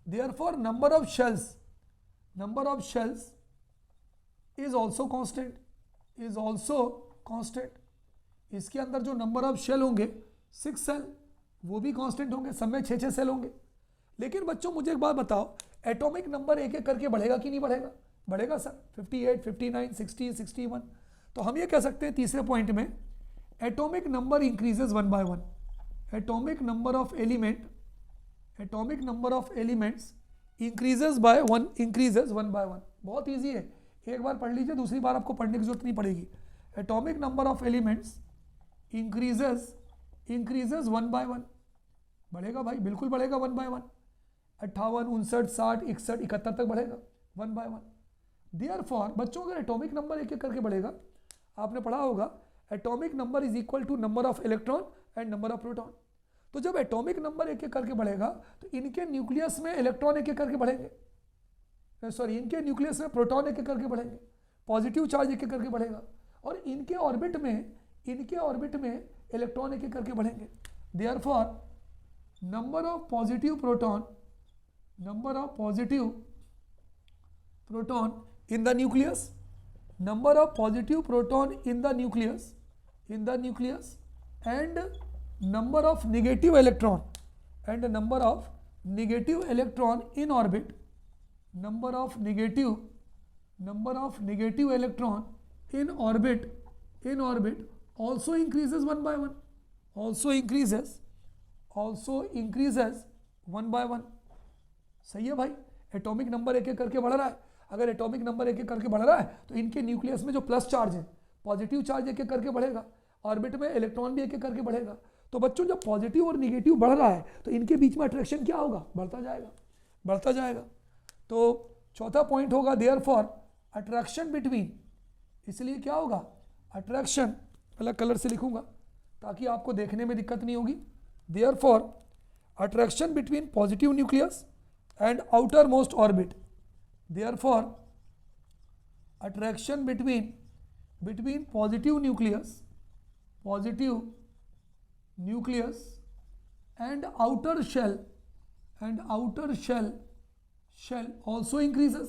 therefore number of shells is also constant. इसके अंदर जो नंबर ऑफ शेल होंगे 6 सेल वो भी कांस्टेंट होंगे। सब में छः सेल होंगे। लेकिन बच्चों मुझे एक बात बताओ, एटॉमिक नंबर एक एक करके बढ़ेगा कि नहीं बढ़ेगा? बढ़ेगा सर। 58, 59, 60, 61। तो हम ये कह सकते हैं तीसरे पॉइंट में atomic number increases 1 by 1। Atomic number of elements increases 1 by 1। बहुत ईजी है, एक बार पढ़ लीजिए, दूसरी बार आपको पढ़ने की जरूरत नहीं पड़ेगी। Atomic number of elements increases 1 by 1। बढ़ेगा भाई, बिल्कुल बढ़ेगा 1 by 1। 58, 59, 60, 61, 71 तक बढ़ेगा 1 by 1। देयरफॉर बच्चों अगर एटॉमिक नंबर एक एक करके बढ़ेगा, आपने पढ़ा होगा atomic number is equal to number of electron and number of proton. तो जब एटॉमिक नंबर एक एक करके बढ़ेगा तो इनके न्यूक्लियस में इलेक्ट्रॉन एक एक करके बढ़ेंगे, सॉरी इनके न्यूक्लियस में प्रोटॉन एक एक करके बढ़ेंगे, पॉजिटिव चार्ज एक एक करके बढ़ेगा, और इनके ऑर्बिट में इलेक्ट्रॉन एक एक करके बढ़ेंगे। Therefore number of positive proton in the nucleus, number of positive proton in the nucleus and number of negative electron in orbit, number of negative electron in orbit also increases 1 by 1, also increases 1 by 1। सही है भाई, atomic number एक एक करके बढ़ रहा है। अगर एटॉमिक नंबर एक एक करके बढ़ रहा है तो इनके न्यूक्लियस में जो प्लस चार्ज है, पॉजिटिव चार्ज एक एक करके बढ़ेगा, ऑर्बिट में इलेक्ट्रॉन भी एक एक करके बढ़ेगा। तो बच्चों जब पॉजिटिव और निगेटिव बढ़ रहा है तो इनके बीच में अट्रैक्शन क्या होगा? बढ़ता जाएगा। तो चौथा पॉइंट होगा देयरफॉर अट्रैक्शन बिटवीन, इसलिए क्या होगा? अट्रैक्शन अलग कलर से लिखूंगा ताकि आपको देखने में दिक्कत नहीं होगी। Therefore attraction between positive nucleus and outermost orbit, therefore attraction between positive nucleus and outer shell also increases।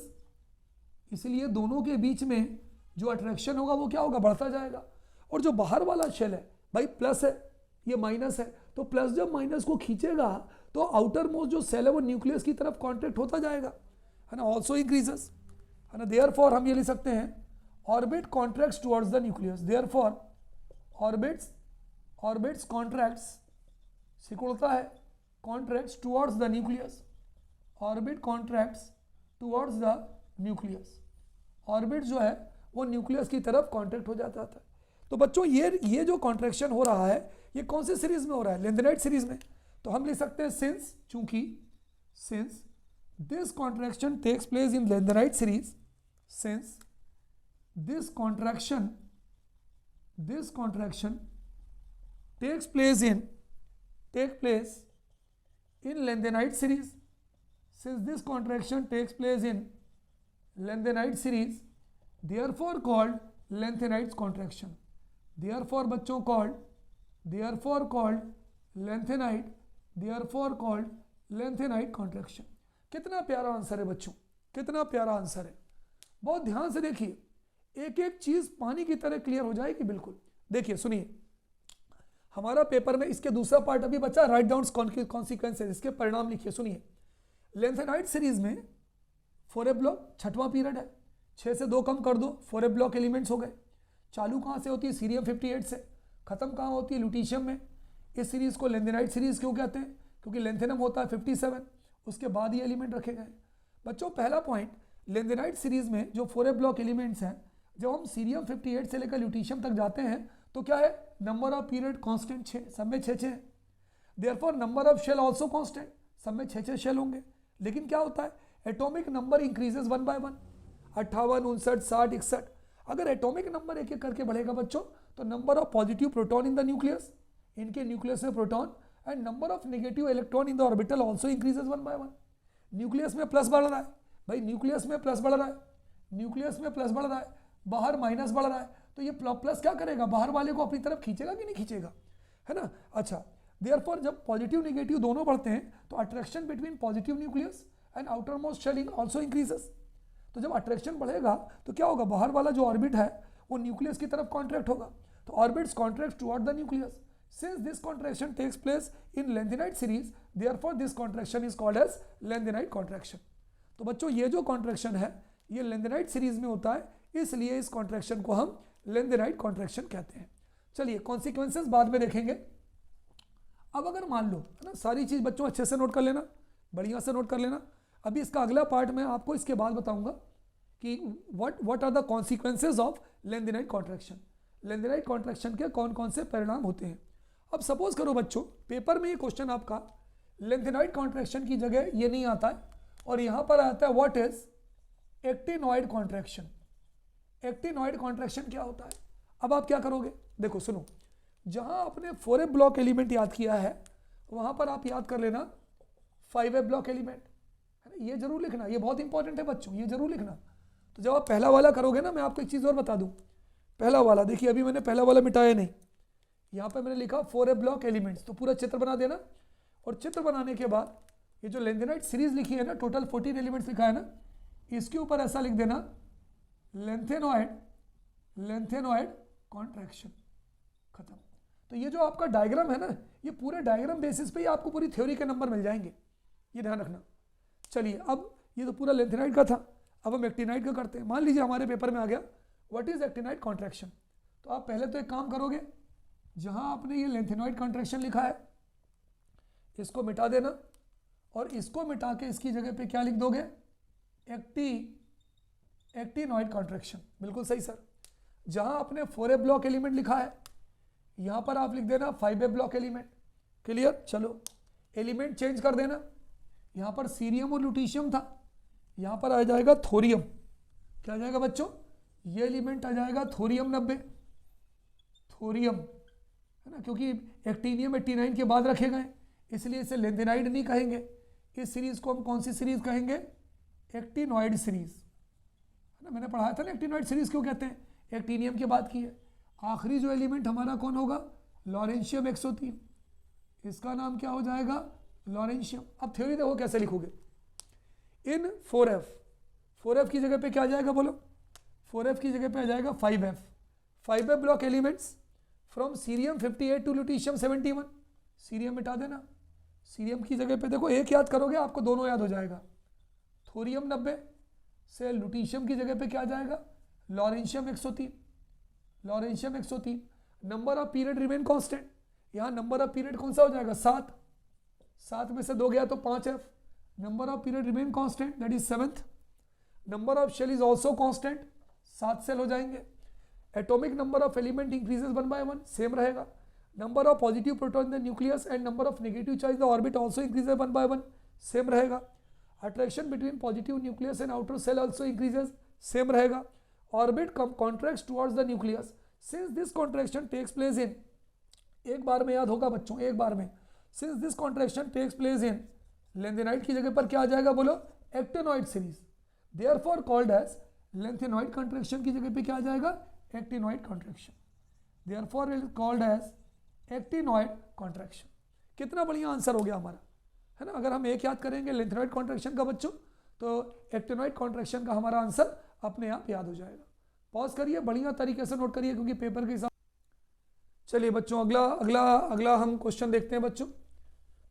इसलिए दोनों के बीच में जो अट्रैक्शन होगा वो क्या होगा? बढ़ता जाएगा। और जो बाहर वाला शेल है भाई प्लस है, ये माइनस है, तो प्लस जब माइनस को खींचेगा तो आउटर मोस्ट जो सेल है वो न्यूक्लियस की तरफ कॉन्ट्रैक्ट होता जाएगा, है ना, ऑल्सो इंक्रीजेस, है ना। देयरफॉर हम ये लिख सकते हैं orbit contracts towards the nucleus. Therefore orbits contracts, सिकुड़ता है, contracts towards the nucleus, orbit contracts towards the nucleus. Orbit जो है वो न्यूक्लियस की तरफ कॉन्ट्रैक्ट हो जाता है। तो बच्चों ये जो कॉन्ट्रैक्शन हो रहा है ये कौन सी सीरीज में हो रहा है? लेंथेनाइड सीरीज में। तो हम लिख सकते हैं since this contraction takes place in lanthanide series, since this contraction takes place in lengthenite series, since this contraction takes place in lengthenite series, therefore called lengthenite contraction, therefore बच्चों called lengthenite contraction। कितना प्यारा answer है बच्चों, कितना प्यारा answer है। बहुत ध्यान से देखिए, एक एक चीज पानी की तरह क्लियर हो जाएगी। बिल्कुल देखिए, सुनिए, हमारा पेपर में इसके दूसरा पार्ट अभी बचा, राइट डाउन कॉन्सिक्वेंसेस, इसके परिणाम लिखिए। सुनिए, लेंथेनाइड सीरीज में 4a ब्लॉक छठवां पीरियड है, 6 से 2 कम कर दो, 4a ब्लॉक एलिमेंट्स हो गए। चालू कहाँ से होती है? सीरियम 58 से। खत्म कहाँ होती है? ल्यूटीशियम में। इस सीरीज को लेंथेनाइड सीरीज क्यों कहते हैं? क्योंकि लेंथेनम होता है 57, उसके बाद ये एलिमेंट रखे गए। बच्चों पहला पॉइंट, लेंथेनाइड सीरीज में जो 4a ब्लॉक एलिमेंट्स हैं, जब हम सीरियम 58 से लेकर ल्यूटीशियम तक जाते हैं तो क्या है? नंबर ऑफ पीरियड कांस्टेंट 6, सब में 6 है। Therefore number of shell also constant, सब में 6 शेल होंगे। लेकिन क्या होता है? Atomic number increases 1 by 1, 58, 59, 60, 61। अगर एटॉमिक नंबर एक एक करके बढ़ेगा बच्चों तो number of positive proton in the nucleus, इनके न्यूक्लियस में proton, and number of negative electron in the orbital also increases 1 by 1। Nucleus में प्लस बढ़ रहा है भाई, न्यूक्लियस में प्लस बढ़ रहा है, न्यूक्लियस में प्लस बढ़ रहा है, बाहर माइनस बढ़ रहा है, तो ये प्लस क्या करेगा, बाहर वाले को अपनी तरफ खींचेगा कि नहीं खींचेगा, है ना। अच्छा, देयरफॉर जब पॉजिटिव नेगेटिव दोनों बढ़ते हैं तो attraction between positive nucleus and outer most shell also increases. तो जब अट्रैक्शन बढ़ेगा तो क्या होगा, बाहर वाला जो ऑर्बिट है वो न्यूक्लियस की तरफ कॉन्ट्रैक्ट होगा, तो orbits contract toward the nucleus. Since this contraction takes place in lengthenite series, therefore this contraction is called as lengthenite contraction. तो बच्चों ये जो कॉन्ट्रैक्शन है ये लेंथेनाइट सीरीज में होता है, इसलिए इस कॉन्ट्रैक्शन को हम लेंथेनाइट कॉन्ट्रैक्शन कहते हैं। चलिए कॉन्सिक्वेंसेस बाद में देखेंगे। अब अगर मान लो, है ना, सारी चीज बच्चों अच्छे से नोट कर लेना, बढ़िया से नोट कर लेना। अभी इसका अगला पार्ट मैं आपको इसके बाद बताऊंगा कि what are the consequences of lanthanide contraction, lanthanide contraction के कौन कौन से परिणाम होते हैं। अब सपोज करो बच्चों पेपर में ये क्वेश्चन आपका लेंथेनाइट कॉन्ट्रैक्शन की जगह ये नहीं आता है और यहाँ पर आता है what is actinoid contraction. Actinoid contraction क्या होता है। अब आप क्या करोगे, देखो सुनो, जहाँ आपने 4f ब्लॉक एलिमेंट याद किया है वहाँ पर आप याद कर लेना 5f ब्लॉक एलिमेंट, है ना, ये जरूर लिखना, ये बहुत इंपॉर्टेंट है बच्चों, ये जरूर लिखना। तो जब आप पहला वाला करोगे ना, मैं आपको एक चीज़ और बता दूँ, पहला वाला देखिए, अभी मैंने पहला वाला मिटाया नहीं, यहाँ पे मैंने लिखा 4f ब्लॉक एलिमेंट्स, तो पूरा चित्र बना देना। और चित्र बनाने के बाद ये जो लेंथेनाइट सीरीज लिखी है ना, टोटल 14 एलिमेंट्स लिखा है ना, इसके ऊपर ऐसा लिख देना लेंथेनॉइड कॉन्ट्रैक्शन, खत्म। तो ये जो आपका डायग्राम है ना, ये पूरे डायग्राम बेसिस पे ही आपको पूरी थ्योरी के नंबर मिल जाएंगे, ये ध्यान रखना। चलिए अब ये तो पूरा लेंथेनाइड का था, अब हम एक्टिनाइड का करते हैं। मान लीजिए हमारे पेपर में आ गया व्हाट इज एक्टिनाइड कॉन्ट्रैक्शन, तो आप पहले तो एक काम करोगे, जहां आपने ये लेंथेनॉइड कॉन्ट्रैक्शन लिखा है इसको मिटा देना और इसको मिटा के इसकी जगह पे क्या लिख दोगे, एक्टिनॉइड कॉन्ट्रैक्शन। बिल्कुल सही सर। जहां आपने 4f ब्लॉक एलिमेंट लिखा है यहां पर आप लिख देना 5f ब्लॉक एलिमेंट। क्लियर। चलो एलिमेंट चेंज कर देना, यहां पर सीरियम और लुटीशियम था, यहां पर आ जाएगा थोरियम। क्या आ जाएगा बच्चों, ये एलिमेंट आ जाएगा थोरियम 90, थोरियम, है ना, क्योंकि एक्टिनियम 89 के बाद रखे गए इसलिए इसे लेंथेनाइड नहीं कहेंगे। इस सीरीज को हम कौन सी सीरीज कहेंगे, एक्टिनॉइड सीरीज, है ना। मैंने पढ़ाया था ना एक्टिनॉइड सीरीज क्यों कहते हैं, एक्टिनियम के बाद की है। आखिरी जो एलिमेंट हमारा कौन होगा, लॉरेंशियम 103, इसका नाम क्या हो जाएगा, लॉरेंशियम। अब थ्योरी देखो कैसे लिखोगे, इन 4f की जगह पे क्या आ जाएगा बोलो, 4f की जगह पे आ जाएगा 5f block elements from cerium 58 to lutetium 71। Cerium मिटा देना, सीरियम की जगह पे देखो एक याद करोगे आपको दोनों याद हो जाएगा, थोरियम 90 से लुटीशियम की जगह पे क्या आ जाएगा, lawrencium 103, lawrencium 103। Number of period remain constant, यहाँ नंबर ऑफ पीरियड कौन सा हो जाएगा, 7 में से 2 गया तो 5f। Number of period remain constant that is 7th। Number of shell is also constant, 7 shell हो जाएंगे। Atomic number of element increases 1 by 1, same रहेगा। Number of positive proton in the nucleus and number of negative charge the orbit also increases 1 by 1, same रहेगा। Attraction between positive nucleus and outer shell also increases, same रहेगा। Orbit contracts towards the nucleus since this contraction takes place in, एक बार में याद होगा बच्चों, एक बार में, since this contraction takes place in lanthanide की जगह पर क्या आ जाएगा बोलो, actinoid series, therefore called as lanthanoid contraction की जगह पे क्या आ जाएगा, actinoid contraction, therefore it is called as actinoid contraction. कितना बढ़िया आंसर हो गया हमारा, है ना। अगर हम एक याद करेंगे लेंथेनॉइड कॉन्ट्रैक्शन का बच्चों तो एक्टिनॉइड कॉन्ट्रैक्शन का हमारा आंसर अपने आप याद हो जाएगा। पॉज करिए, बढ़िया तरीके से नोट करिए क्योंकि पेपर के हिसाब। चलिए बच्चों अगला हम क्वेश्चन देखते हैं बच्चों।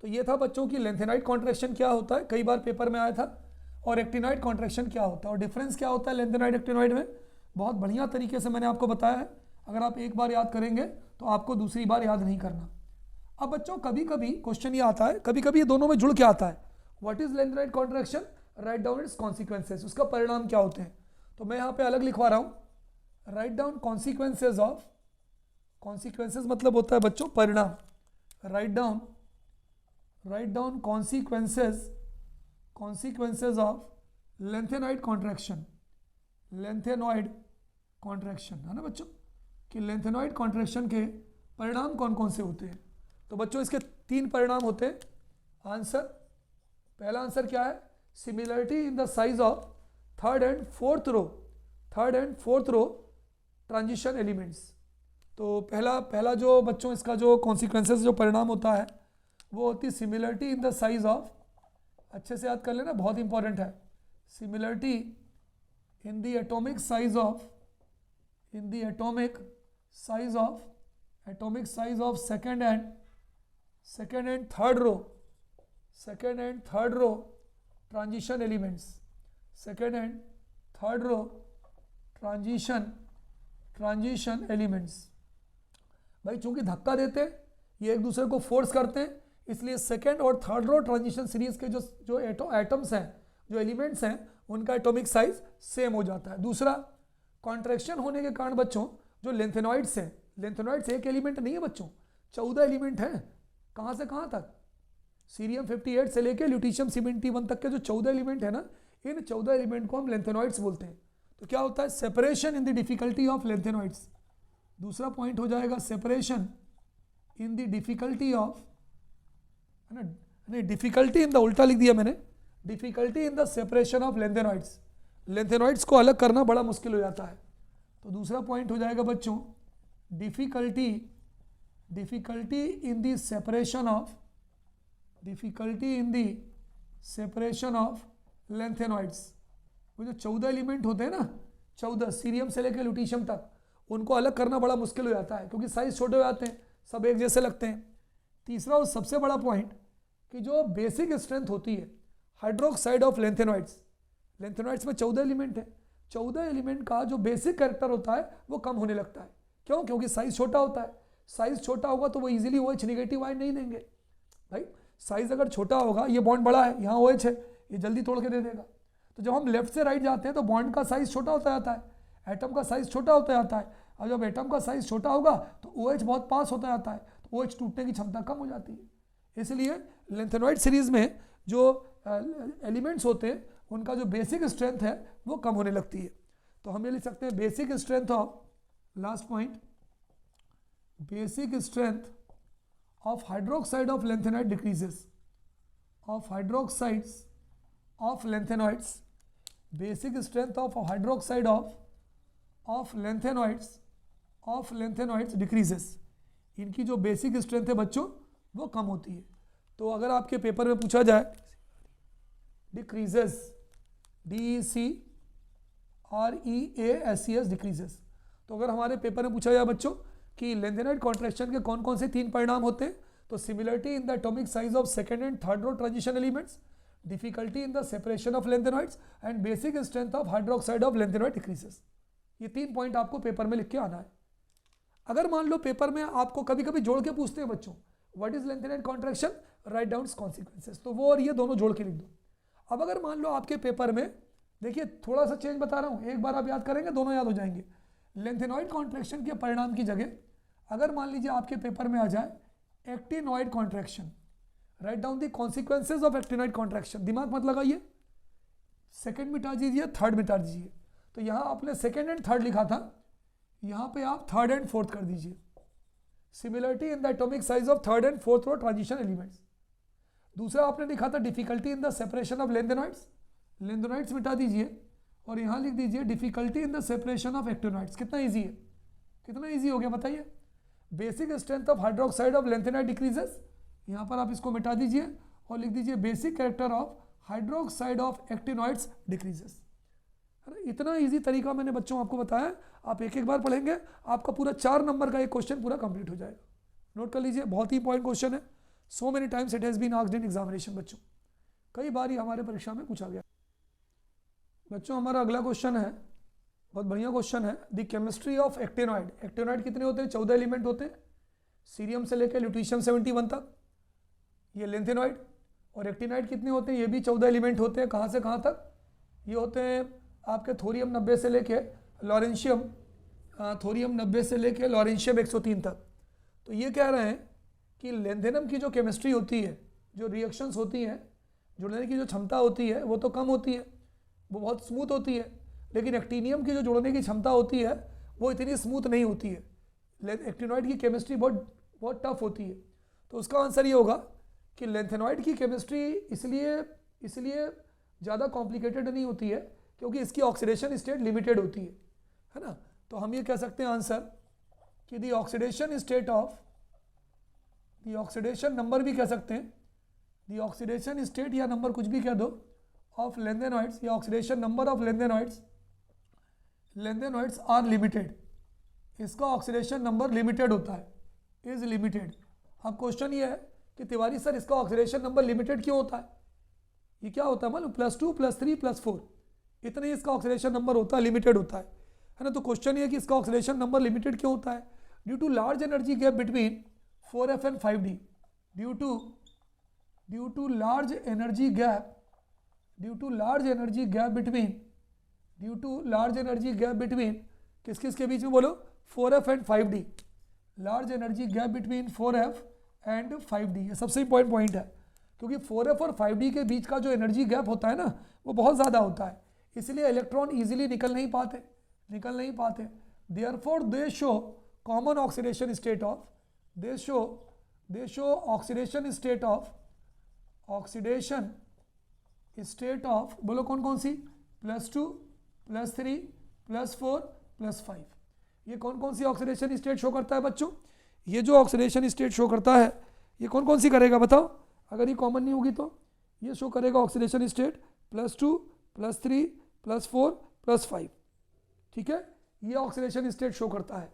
तो ये था बच्चों की लेंथेनाइड कॉन्ट्रैक्शन क्या होता है, कई बार पेपर में आया था, और एक्टिनॉइड कॉन्ट्रैक्शन क्या होता है और डिफरेंस क्या होता है लेंथेनाइड एक्टिनॉइड में। बहुत बढ़िया तरीके से मैंने आपको बताया है, अगर आप एक बार याद करेंगे तो आपको दूसरी बार याद नहीं करना। अब बच्चों कभी कभी क्वेश्चन ये आता है, कभी कभी ये दोनों में जुड़ के आता है, what is lanthanide contraction, right down it's consequences, उसका परिणाम क्या होते हैं। तो मैं यहाँ पे अलग लिखवा रहा हूँ, write down consequences of, consequences मतलब होता है बच्चों परिणाम, write down consequences of lanthanide contraction, lanthanoid contraction, है ना बच्चों, कि लेंथेनॉइड कॉन्ट्रैक्शन के परिणाम कौन कौन से होते हैं। तो बच्चों इसके 3 परिणाम होते हैं। आंसर, पहला आंसर क्या है, similarity in the size of third and fourth row transition elements. तो पहला जो बच्चों इसका जो कॉन्सिक्वेंसेस जो परिणाम होता है वो होती है similarity in the size of, अच्छे से याद कर लेना, बहुत इंपॉर्टेंट है, similarity in the atomic size of second and third row transition elements, second and third row transition elements. भाई चूंकि धक्का देते हैं, ये एक दूसरे को फोर्स करते हैं, इसलिए सेकेंड और थर्ड रो ट्रांजिशन सीरीज के जो एटम्स हैं, जो एलिमेंट्स हैं, उनका एटॉमिक साइज सेम हो जाता है। दूसरा, कॉन्ट्रैक्शन होने के कारण बच्चों जो लेंथेनॉइड्स हैं, लेंथेनॉइड्स एक एलिमेंट नहीं है बच्चों, 14 एलिमेंट हैं। कहाँ से कहाँ तक? सीरियम 58 से लेकर ल्यूटीशियम 71 तक के जो 14 एलिमेंट है ना, इन 14 एलिमेंट को हम लेंथेनॉइड्स बोलते हैं। तो क्या होता है? Separation in the difficulty of lanthanoids. दूसरा पॉइंट हो जाएगा separation in the difficulty of, है ना, नहीं डिफिकल्टी इन द, उल्टा लिख दिया मैंने, difficulty in the separation of lanthanoids. Lanthanoids को अलग करना बड़ा मुश्किल हो जाता है। तो दूसरा पॉइंट हो जाएगा बच्चों difficulty in the separation of lanthanoids. वो जो 14 एलिमेंट होते हैं ना, 14 सीरियम से लेकर ल्यूटीशियम तक, उनको अलग करना बड़ा मुश्किल हो जाता है क्योंकि साइज छोटे हो जाते हैं, सब एक जैसे लगते हैं। तीसरा और सबसे बड़ा पॉइंट कि जो बेसिक स्ट्रेंथ होती है हाइड्रोक्साइड ऑफ लेंथेनॉइड्स, लेंथेनॉइड्स में 14 एलिमेंट है, 14 एलिमेंट का जो बेसिक कैरेक्टर होता है वो कम होने लगता है। क्यों? क्योंकि साइज छोटा होता है। साइज छोटा होगा तो वो इजीली OH नेगेटिव आयन नहीं देंगे। भाई साइज अगर छोटा होगा, ये बॉन्ड बड़ा है, यहाँ OH है, ये जल्दी तोड़ के दे देगा। तो जब हम लेफ्ट से राइट जाते हैं तो बॉन्ड का साइज छोटा होता जाता है, एटम का साइज छोटा होता जाता है, और जब एटम का साइज छोटा होगा तो OH बहुत पास होता जाता है, तो OH टूटने की क्षमता कम हो जाती है। इसलिए लेंथेनॉइड सीरीज में जो एलिमेंट्स होते हैं उनका जो बेसिक स्ट्रेंथ है वो कम होने लगती है। तो हम ये लिख सकते हैं basic strength of, last point, basic strength of hydroxide of lanthanoid decreases, of hydroxides of lanthanoids, basic strength of hydroxide of lanthanoids decreases. इनकी जो बेसिक स्ट्रेंथ है बच्चों वो कम होती है। तो अगर आपके पेपर में पूछा जाए डिक्रीजेस, DECREASES डिक्रीजेस, तो अगर हमारे पेपर में पूछा जाए बच्चों कि लेंथेनॉइड कॉन्ट्रैक्शन के कौन कौन से 3 परिणाम होते हैं, तो similarity in the atomic size of second and third row transition elements, difficulty in the separation of lanthanoids and basic strength of hydroxide of lanthanoid decreases. ये 3 पॉइंट आपको पेपर में लिख के आना है। अगर मान लो पेपर में आपको कभी कभी जोड़ के पूछते हैं बच्चों what is lanthanoid contraction, write down consequences, तो वो और ये दोनों जोड़ के लिख दो। अब अगर मान लो आपके पेपर में, देखिए थोड़ा सा चेंज बता रहा हूँ, एक बार आप याद करेंगे दोनों याद हो जाएंगे। लेंथेनॉइड कॉन्ट्रैक्शन के परिणाम की जगह अगर मान लीजिए आपके पेपर में आ जाए actinoid contraction, write down the consequences of actinoid contraction, दिमाग मत लगाइए, सेकंड मिटा दीजिए, थर्ड मिटा दीजिए। तो यहाँ आपने सेकंड एंड थर्ड लिखा था, यहाँ पे आप थर्ड एंड फोर्थ कर दीजिए। Similarity in the atomic size of third and fourth row transition elements. दूसरा आपने लिखा था difficulty in the separation of lanthanoids, lanthanoids मिटा दीजिए और यहाँ लिख दीजिए difficulty in the separation of actinoids. कितना ईजी है, कितना ईजी हो गया बताइए। Basic strength of hydroxide of lanthanoid decreases, यहाँ पर आप इसको मिटा दीजिए और लिख दीजिए basic character of hydroxide of actinoids decreases. इतना इजी तरीका मैंने बच्चों आपको बताया, आप एक एक बार पढ़ेंगे आपका पूरा 4 नंबर का एक क्वेश्चन पूरा कंप्लीट हो जाएगा। नोट कर लीजिए, बहुत ही इंपॉर्टेंट क्वेश्चन है, so many times it has been asked in examination बच्चों, कई बार ही हमारे परीक्षा में पूछा गया। बच्चों हमारा अगला क्वेश्चन है, बहुत बढ़िया क्वेश्चन है, the chemistry of actinoid. Actinoid कितने होते हैं? 14 एलिमेंट होते हैं, सीरियम से लेकर ल्यूटीशियम 71 तक, ये लेंथेनॉइड। और एक्टिनॉइड कितने होते हैं? ये भी 14 एलिमेंट होते हैं। कहाँ से कहाँ तक? ये होते हैं आपके थोरियम 90 से लेके लॉरेंशियम, थोरियम 90 से लेके लॉरेंशियम 103 तक। तो ये कह रहे हैं कि लेंथेनम की जो केमिस्ट्री होती है, जो रिएक्शंस होती हैं, जुड़ने की जो क्षमता होती है वो तो कम होती है, वो बहुत स्मूथ होती है, लेकिन एक्टिनियम की जो जुड़ने की क्षमता होती है वो इतनी स्मूथ नहीं होती है। एक्टिनॉइड की केमिस्ट्री बहुत टफ होती है। तो उसका आंसर ये होगा कि लेंथेनॉइड की केमिस्ट्री इसलिए ज़्यादा कॉम्प्लिकेटेड नहीं होती है, क्योंकि इसकी ऑक्सीडेशन स्टेट लिमिटेड होती है ना। तो हम ये कह सकते हैं आंसर कि the oxidation state of, the oxidation number भी कह सकते हैं, दी ऑक्सीडेशन स्टेट या नंबर कुछ भी कह दो ऑफ लेंथेनॉइड्स, या oxidation number of lanthanoids, lanthanoids are limited. इसका ऑक्सीडेशन नंबर लिमिटेड होता है, इज लिमिटेड। अब क्वेश्चन ये है कि तिवारी सर इसका ऑक्सीडेशन नंबर लिमिटेड क्यों होता है? ये क्या होता है मालूम? +2 +3 +4 इतने इसका ऑक्सीडेशन नंबर होता है, लिमिटेड होता है ना। तो क्वेश्चन ये है कि इसका ऑक्सीडेशन नंबर लिमिटेड क्यों होता है? Due to large energy gap between 4f and 5d, due to large energy gap, due to large energy gap between, due to large energy gap between किस किस के बीच में बोलो? 4f and 5d। Large energy gap between 4f and 5d, ये सबसे important point है, क्योंकि 4f और 5d के बीच का जो एनर्जी गैप होता है ना, वो बहुत ज़्यादा होता है, इसलिए इलेक्ट्रॉन इजीली निकल नहीं पाते। Therefore they show common oxidation state of, they show oxidation state of बोलो कौन कौन सी? +2 +3 +4 +5। ये कौन कौन सी ऑक्सीडेशन स्टेट शो करता है बच्चों? ये जो ऑक्सीडेशन स्टेट शो करता है ये कौन कौन सी करेगा बताओ? अगर ये कॉमन नहीं होगी तो ये शो करेगा ऑक्सीडेशन स्टेट +2 +3 +4 +5। ठीक है, ये ऑक्सीडेशन स्टेट शो करता है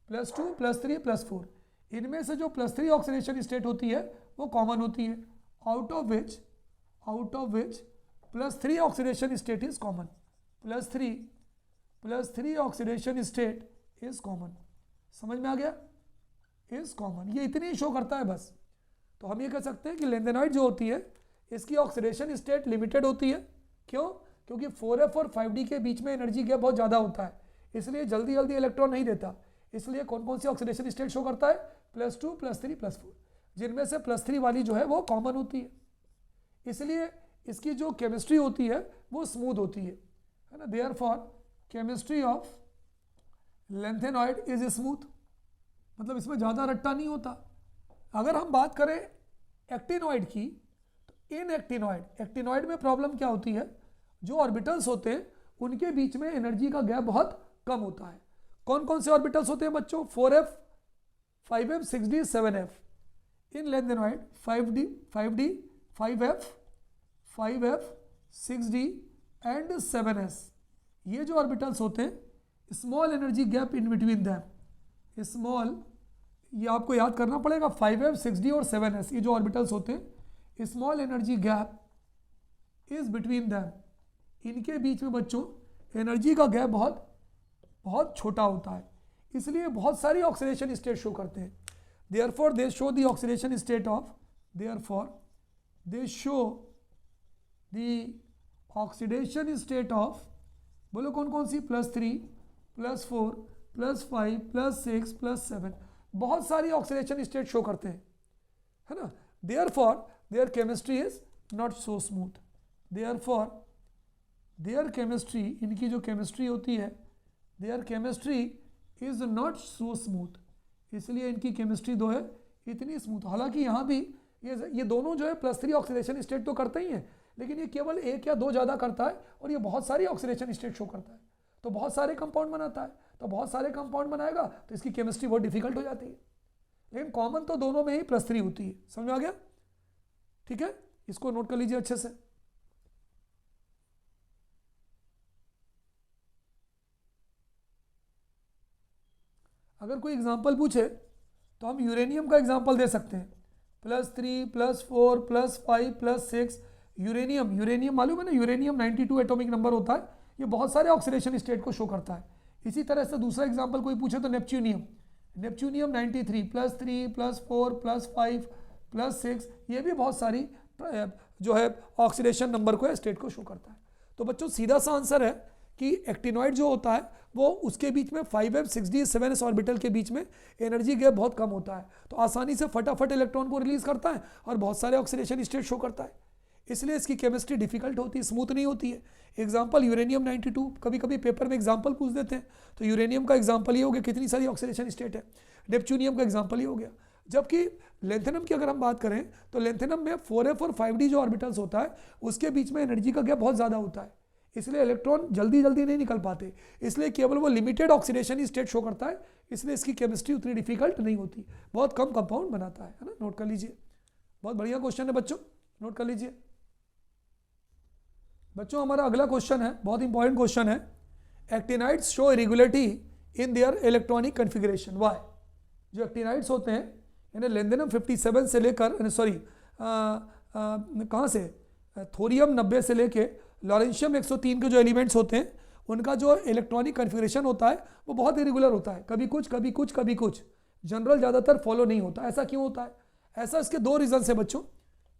+2 +3 +4। इनमें से जो +3 ऑक्सीडेशन स्टेट होती है वो कॉमन होती है, out of which +3 oxidation state is common, +3 oxidation state is common. समझ में आ गया? इज कॉमन, ये इतनी शो करता है बस। तो हम ये कह सकते हैं कि लेंथेनॉइड जो होती है इसकी ऑक्सीडेशन स्टेट लिमिटेड होती है। क्यों? क्योंकि 4f और 5d के बीच में एनर्जी गैप बहुत ज़्यादा होता है, इसलिए जल्दी जल्दी इलेक्ट्रॉन नहीं देता। इसलिए कौन कौन सी ऑक्सीडेशन स्टेट शो करता है? +2 +3 +4, जिनमें से +3 वाली जो है वो कॉमन होती है, इसलिए इसकी जो केमिस्ट्री होती है वो स्मूथ होती है ना। Therefore chemistry of lanthanoid is smooth, मतलब इसमें ज़्यादा रट्टा नहीं होता। अगर हम बात करें एक्टिनॉइड की, तो इन एक्टिनॉइड में प्रॉब्लम क्या होती है? जो ऑर्बिटल्स होते हैं उनके बीच में एनर्जी का गैप बहुत कम होता है। कौन कौन से ऑर्बिटल्स होते हैं बच्चों? 4f 5f 6d 7f। In lanthanoid 5d 5f 6d and 7s, ये जो ऑर्बिटल्स होते हैं, small energy gap in between them, small, ये आपको याद करना पड़ेगा, 5f 6d और 7s, ये जो ऑर्बिटल्स होते हैं, small energy gap is between them, इनके बीच में बच्चों एनर्जी का गैप बहुत बहुत छोटा होता है, इसलिए बहुत सारी ऑक्सीडेशन स्टेट शो करते हैं। Therefore they show the oxidation state of, therefore they show the oxidation state of, बोलो कौन कौन सी? +3 +4 +5 +6 +7, बहुत सारी ऑक्सीडेशन स्टेट शो करते हैं, है ना। Therefore there chemistry is not so smooth, therefore there chemistry, इनकी जो केमिस्ट्री होती है, there chemistry is not so smooth, इसलिए इनकी केमिस्ट्री जो है इतनी स्मूथ। हालांकि यहाँ भी ये दोनों जो है +3 ऑक्सीडेशन स्टेट तो करते ही हैं, लेकिन ये केवल 1 या 2 ज़्यादा करता है और ये बहुत सारी ऑक्सीडेशन स्टेट शो करता है, तो बहुत सारे कंपाउंड बनाता है। तो बहुत सारे कंपाउंड बनाएगा तो इसकी केमिस्ट्री बहुत डिफिकल्ट हो जाती है, लेकिन कॉमन तो दोनों में ही +3 होती है। समझ में आ गया? ठीक है, इसको नोट कर लीजिए अच्छे से। अगर कोई एग्जांपल पूछे तो हम यूरेनियम का एग्जांपल दे सकते हैं, +3 +4 +5 +6। यूरेनियम मालूम है ना, यूरेनियम 92 एटॉमिक नंबर होता है, ये बहुत सारे ऑक्सीडेशन स्टेट को शो करता है। इसी तरह से दूसरा एग्जांपल कोई पूछे तो नेपच्यूनियम 93 +3 +4 +5 +6, ये भी बहुत सारी जो है ऑक्सीडेशन नंबर को स्टेट को शो करता है। तो बच्चों सीधा सा आंसर है कि एक्टिनॉइड जो होता है वो उसके बीच में 5f 6d 7s ऑर्बिटल के बीच में एनर्जी गैप बहुत कम होता है, तो आसानी से फटाफट इलेक्ट्रॉन को रिलीज करता है और बहुत सारे ऑक्सीडेशन स्टेट शो करता है, इसलिए इसकी केमिस्ट्री डिफिकल्ट होती है, स्मूथ नहीं होती है। एग्जांपल यूरेनियम 92, कभी कभी पेपर में एग्जांपल पूछ देते हैं, तो यूरेनियम का एग्जांपल ये हो गया, कितनी सारी ऑक्सीडेशन स्टेट है। नेपच्यूनियम का एग्जांपल ये हो गया। जबकि लेंथेनम की अगर हम बात करें तो लेंथेनम में 4f और 5d जो ऑर्बिटल्स होता है उसके बीच में एनर्जी का गैप बहुत ज़्यादा होता है, इसलिए इलेक्ट्रॉन जल्दी जल्दी नहीं निकल पाते, इसलिए केवल वो लिमिटेड ऑक्सीडेशन ही स्टेट शो करता है, इसलिए इसकी केमिस्ट्री उतनी डिफिकल्ट नहीं होती, बहुत कम कंपाउंड बनाता है ना। नोट कर लीजिए, बहुत बढ़िया क्वेश्चन है बच्चों, नोट कर लीजिए। बच्चों हमारा अगला क्वेश्चन है, बहुत इंपॉर्टेंट क्वेश्चन है, actinides show irregularity in their electronic configuration, why. जो एक्टिनाइड्स होते हैं यानी लेंथेनम 57 से लेकर सॉरी कहाँ से थोरियम 90 से लेके लॉरेंशियम 103 के जो एलिमेंट्स होते हैं उनका जो इलेक्ट्रॉनिक कन्फिग्रेशन होता है वो बहुत इरेगुलर होता है, कभी कुछ कभी कुछ कभी कुछ, जनरल ज़्यादातर फॉलो नहीं होता। ऐसा क्यों होता है? ऐसा इसके दो रीज़न है बच्चों।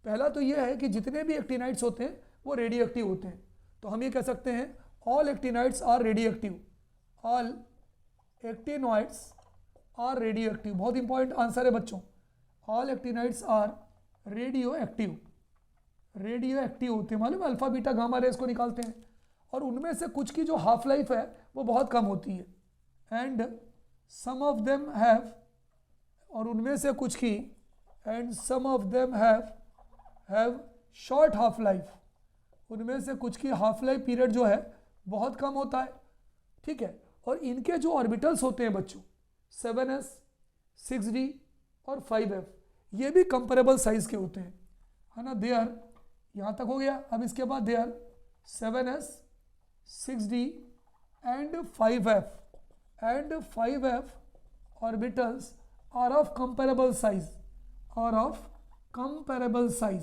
पहला तो ये है कि जितने भी एक्टिनाइड्स होते हैं वो रेडियो एक्टिव होते हैं, तो हम ये कह सकते हैं all actinides are radioactive, all actinoids are radioactive. बहुत इंपॉर्टेंट आंसर है बच्चों, all actinides are radioactive, radioactive होते हैं, मालूम है अल्फा बीटा गामा रेस को निकालते हैं, और उनमें से कुछ की जो हाफ लाइफ है वो बहुत कम होती है, and some of them have, और उनमें से कुछ की and some of them have short half life, उनमें से कुछ की हाफ लाइफ पीरियड जो है बहुत कम होता है, ठीक है। और इनके जो ऑर्बिटल्स होते हैं बच्चों 7s 6d और 5f ये भी कंपेरेबल साइज के होते हैं, है ना। दे आर, यहाँ तक हो गया। अब इसके बाद they are 7s 6d and 5f orbitals are of comparable size, are of comparable size,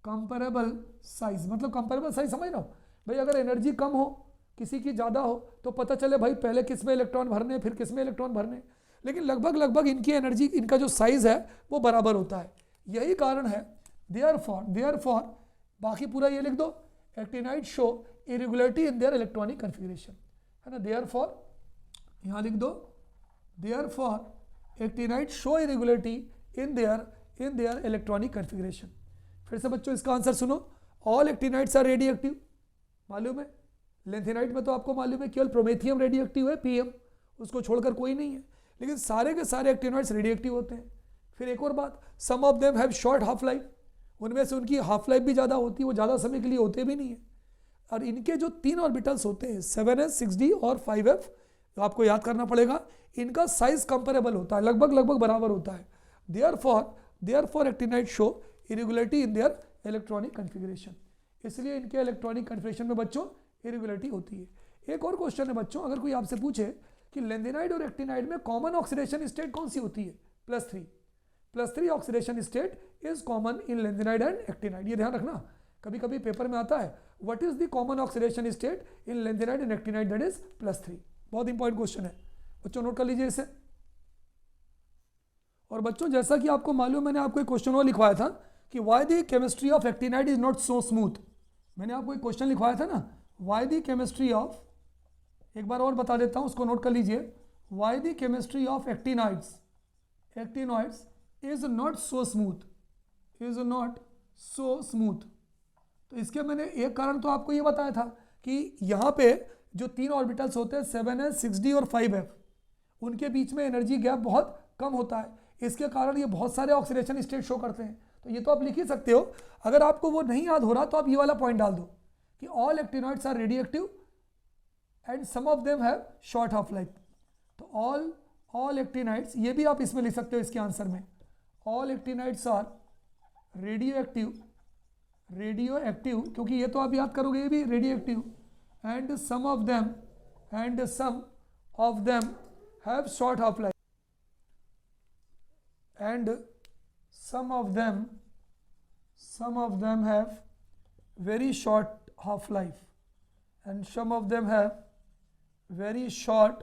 comparable size मतलब कंपेरेबल साइज समझ रहे हो भाई। अगर एनर्जी कम हो किसी की ज़्यादा हो तो पता चले भाई पहले किस में इलेक्ट्रॉन भरने फिर किस में इलेक्ट्रॉन भरने, लेकिन लगभग इनकी एनर्जी, इनका जो साइज है वो बराबर होता है। यही कारण है देयरफॉर बाकी पूरा ये लिख दो, actinide show irregularity in their electronic configuration, है ना। देयरफॉर यहाँ लिख दो, therefore actinide show irregularity in their electronic configuration. फिर से बच्चों इसका आंसर सुनो, all actinides are radioactive, मालूम है। लेंथेनाइट में तो आपको मालूम है केवल प्रोमेथियम रेडियो एक्टिव है, पीएम, उसको छोड़कर कोई नहीं है, लेकिन सारे के सारे एक्टिनाइड्स रेडियो एक्टिव होते हैं। फिर एक और बात, some of them have short half life, उनमें से उनकी हाफ लाइफ भी ज़्यादा होती है, वो ज़्यादा समय के लिए होते भी नहीं है। और इनके जो 3 ऑर्बिटल्स होते हैं 7s 6d और 5f, तो आपको याद करना पड़ेगा, इनका साइज कंपेरेबल होता है, लगभग बराबर होता है। Therefore actinide show irregularity in their electronic configuration, इसलिए इनके इलेक्ट्रॉनिक कन्फिगरेशन में बच्चों इरेगुलरिटी होती है। एक और क्वेश्चन है बच्चों, अगर कोई आपसे पूछे कि लेंथेनाइड और एक्टिनाइड में कॉमन ऑक्सीडेशन स्टेट कौन सी होती है, +3 oxidation state is common in lanthanide and actinide. ये ध्यान रखना, कभी कभी पेपर में आता है what is the common oxidation state in lanthanide and actinide, that is +3। बहुत इंपॉर्टेंट क्वेश्चन है बच्चों, नोट कर लीजिए इसे। और बच्चों जैसा कि आपको मालूम, मैंने आपको एक क्वेश्चन और लिखवाया था कि why the chemistry of actinide is not so smooth. मैंने आपको एक क्वेश्चन लिखवाया था ना, वाई द केमिस्ट्री ऑफ, एक बार और बता देता हूं, उसको नोट कर लीजिए, why the chemistry of actinides is not so smooth, तो इसके मैंने एक कारण तो आपको ये बताया था कि यहाँ पे जो 3 ऑर्बिटल्स होते हैं 7s 6d और 5f, उनके बीच में एनर्जी गैप बहुत कम होता है, इसके कारण ये बहुत सारे ऑक्सीडेशन स्टेट शो करते हैं। तो ये तो आप लिख ही सकते हो, अगर आपको वो नहीं याद हो रहा तो आप ये वाला पॉइंट डाल दो कि all actinoids are radioactive and some of them have short half life. तो ऑल एक्टिनाइड्स, ये भी आप इसमें लिख सकते हो इसके आंसर में, all actinides are radioactive, क्योंकि ये तो आप याद करोगे ये भी radioactive, and some of them have short half life, and some of them have very short half life, and some of them have very short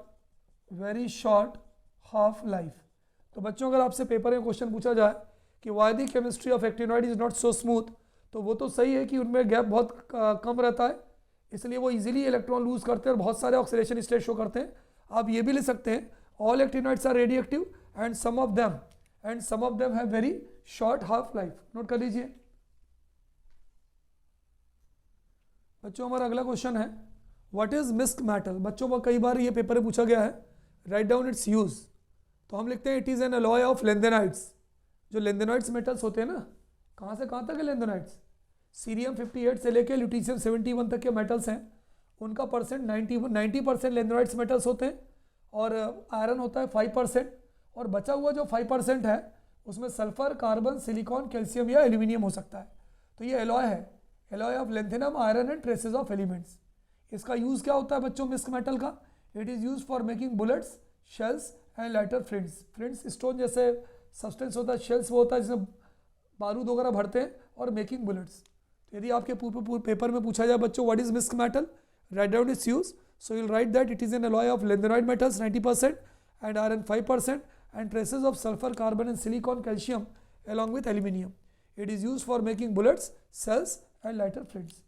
half life। तो बच्चों अगर आपसे पेपर में क्वेश्चन पूछा जाए कि why the chemistry of actinide is not so smooth, तो वो तो सही है कि उनमें गैप बहुत कम रहता है, इसलिए वो इजीली इलेक्ट्रॉन लूज करते हैं और बहुत सारे ऑक्सीडेशन स्टेट शो करते हैं। आप ये भी ले सकते हैं, all actinoids are radioactive and some of them have very short half life. Note कर लीजिए बच्चों। हमारा अगला क्वेश्चन है, व्हाट इज मिस्क मेटल। बच्चों को कई बार ये पेपर में पूछा गया है, राइट डाउन इट्स यूज। तो हम लिखते हैं it is an alloy of lanthanides. जो लेंथेनाइट्स मेटल्स होते हैं ना, कहाँ से कहाँ तक है लेंथेनाइट्स, सीरियम 58 से लेके ल्यूटीशियम 71 तक के मेटल्स हैं, उनका परसेंट 90% लेंथेनाइट्स मेटल्स होते हैं, और आयरन होता है 5%, और बचा हुआ जो 5% है उसमें सल्फर, कार्बन, सिलिकॉन, कैल्शियम या एल्यूमिनियम हो सकता है। तो ये एलॉय है, alloy of lanthanum, iron and traces of elements. इसका यूज़ क्या होता है बच्चों मिस्क मेटल का? It is use for making bullets, shells and lighter flints. Flints stone जैसे सब्सटेंस होता है, शेल्स वो होता है जिसमें बारूद वगैरह भरते हैं, और मेकिंग बुलेट्स। तो यदि आपके पेपर में पूछा जाए बच्चों what is misch metal, write down its use, so you'll write that it is an alloy of lanthanide metals 90% and iron 5% and traces of sulfur, carbon and silicon, calcium along with aluminium. It is used for making bullets, cells and lighter fluids.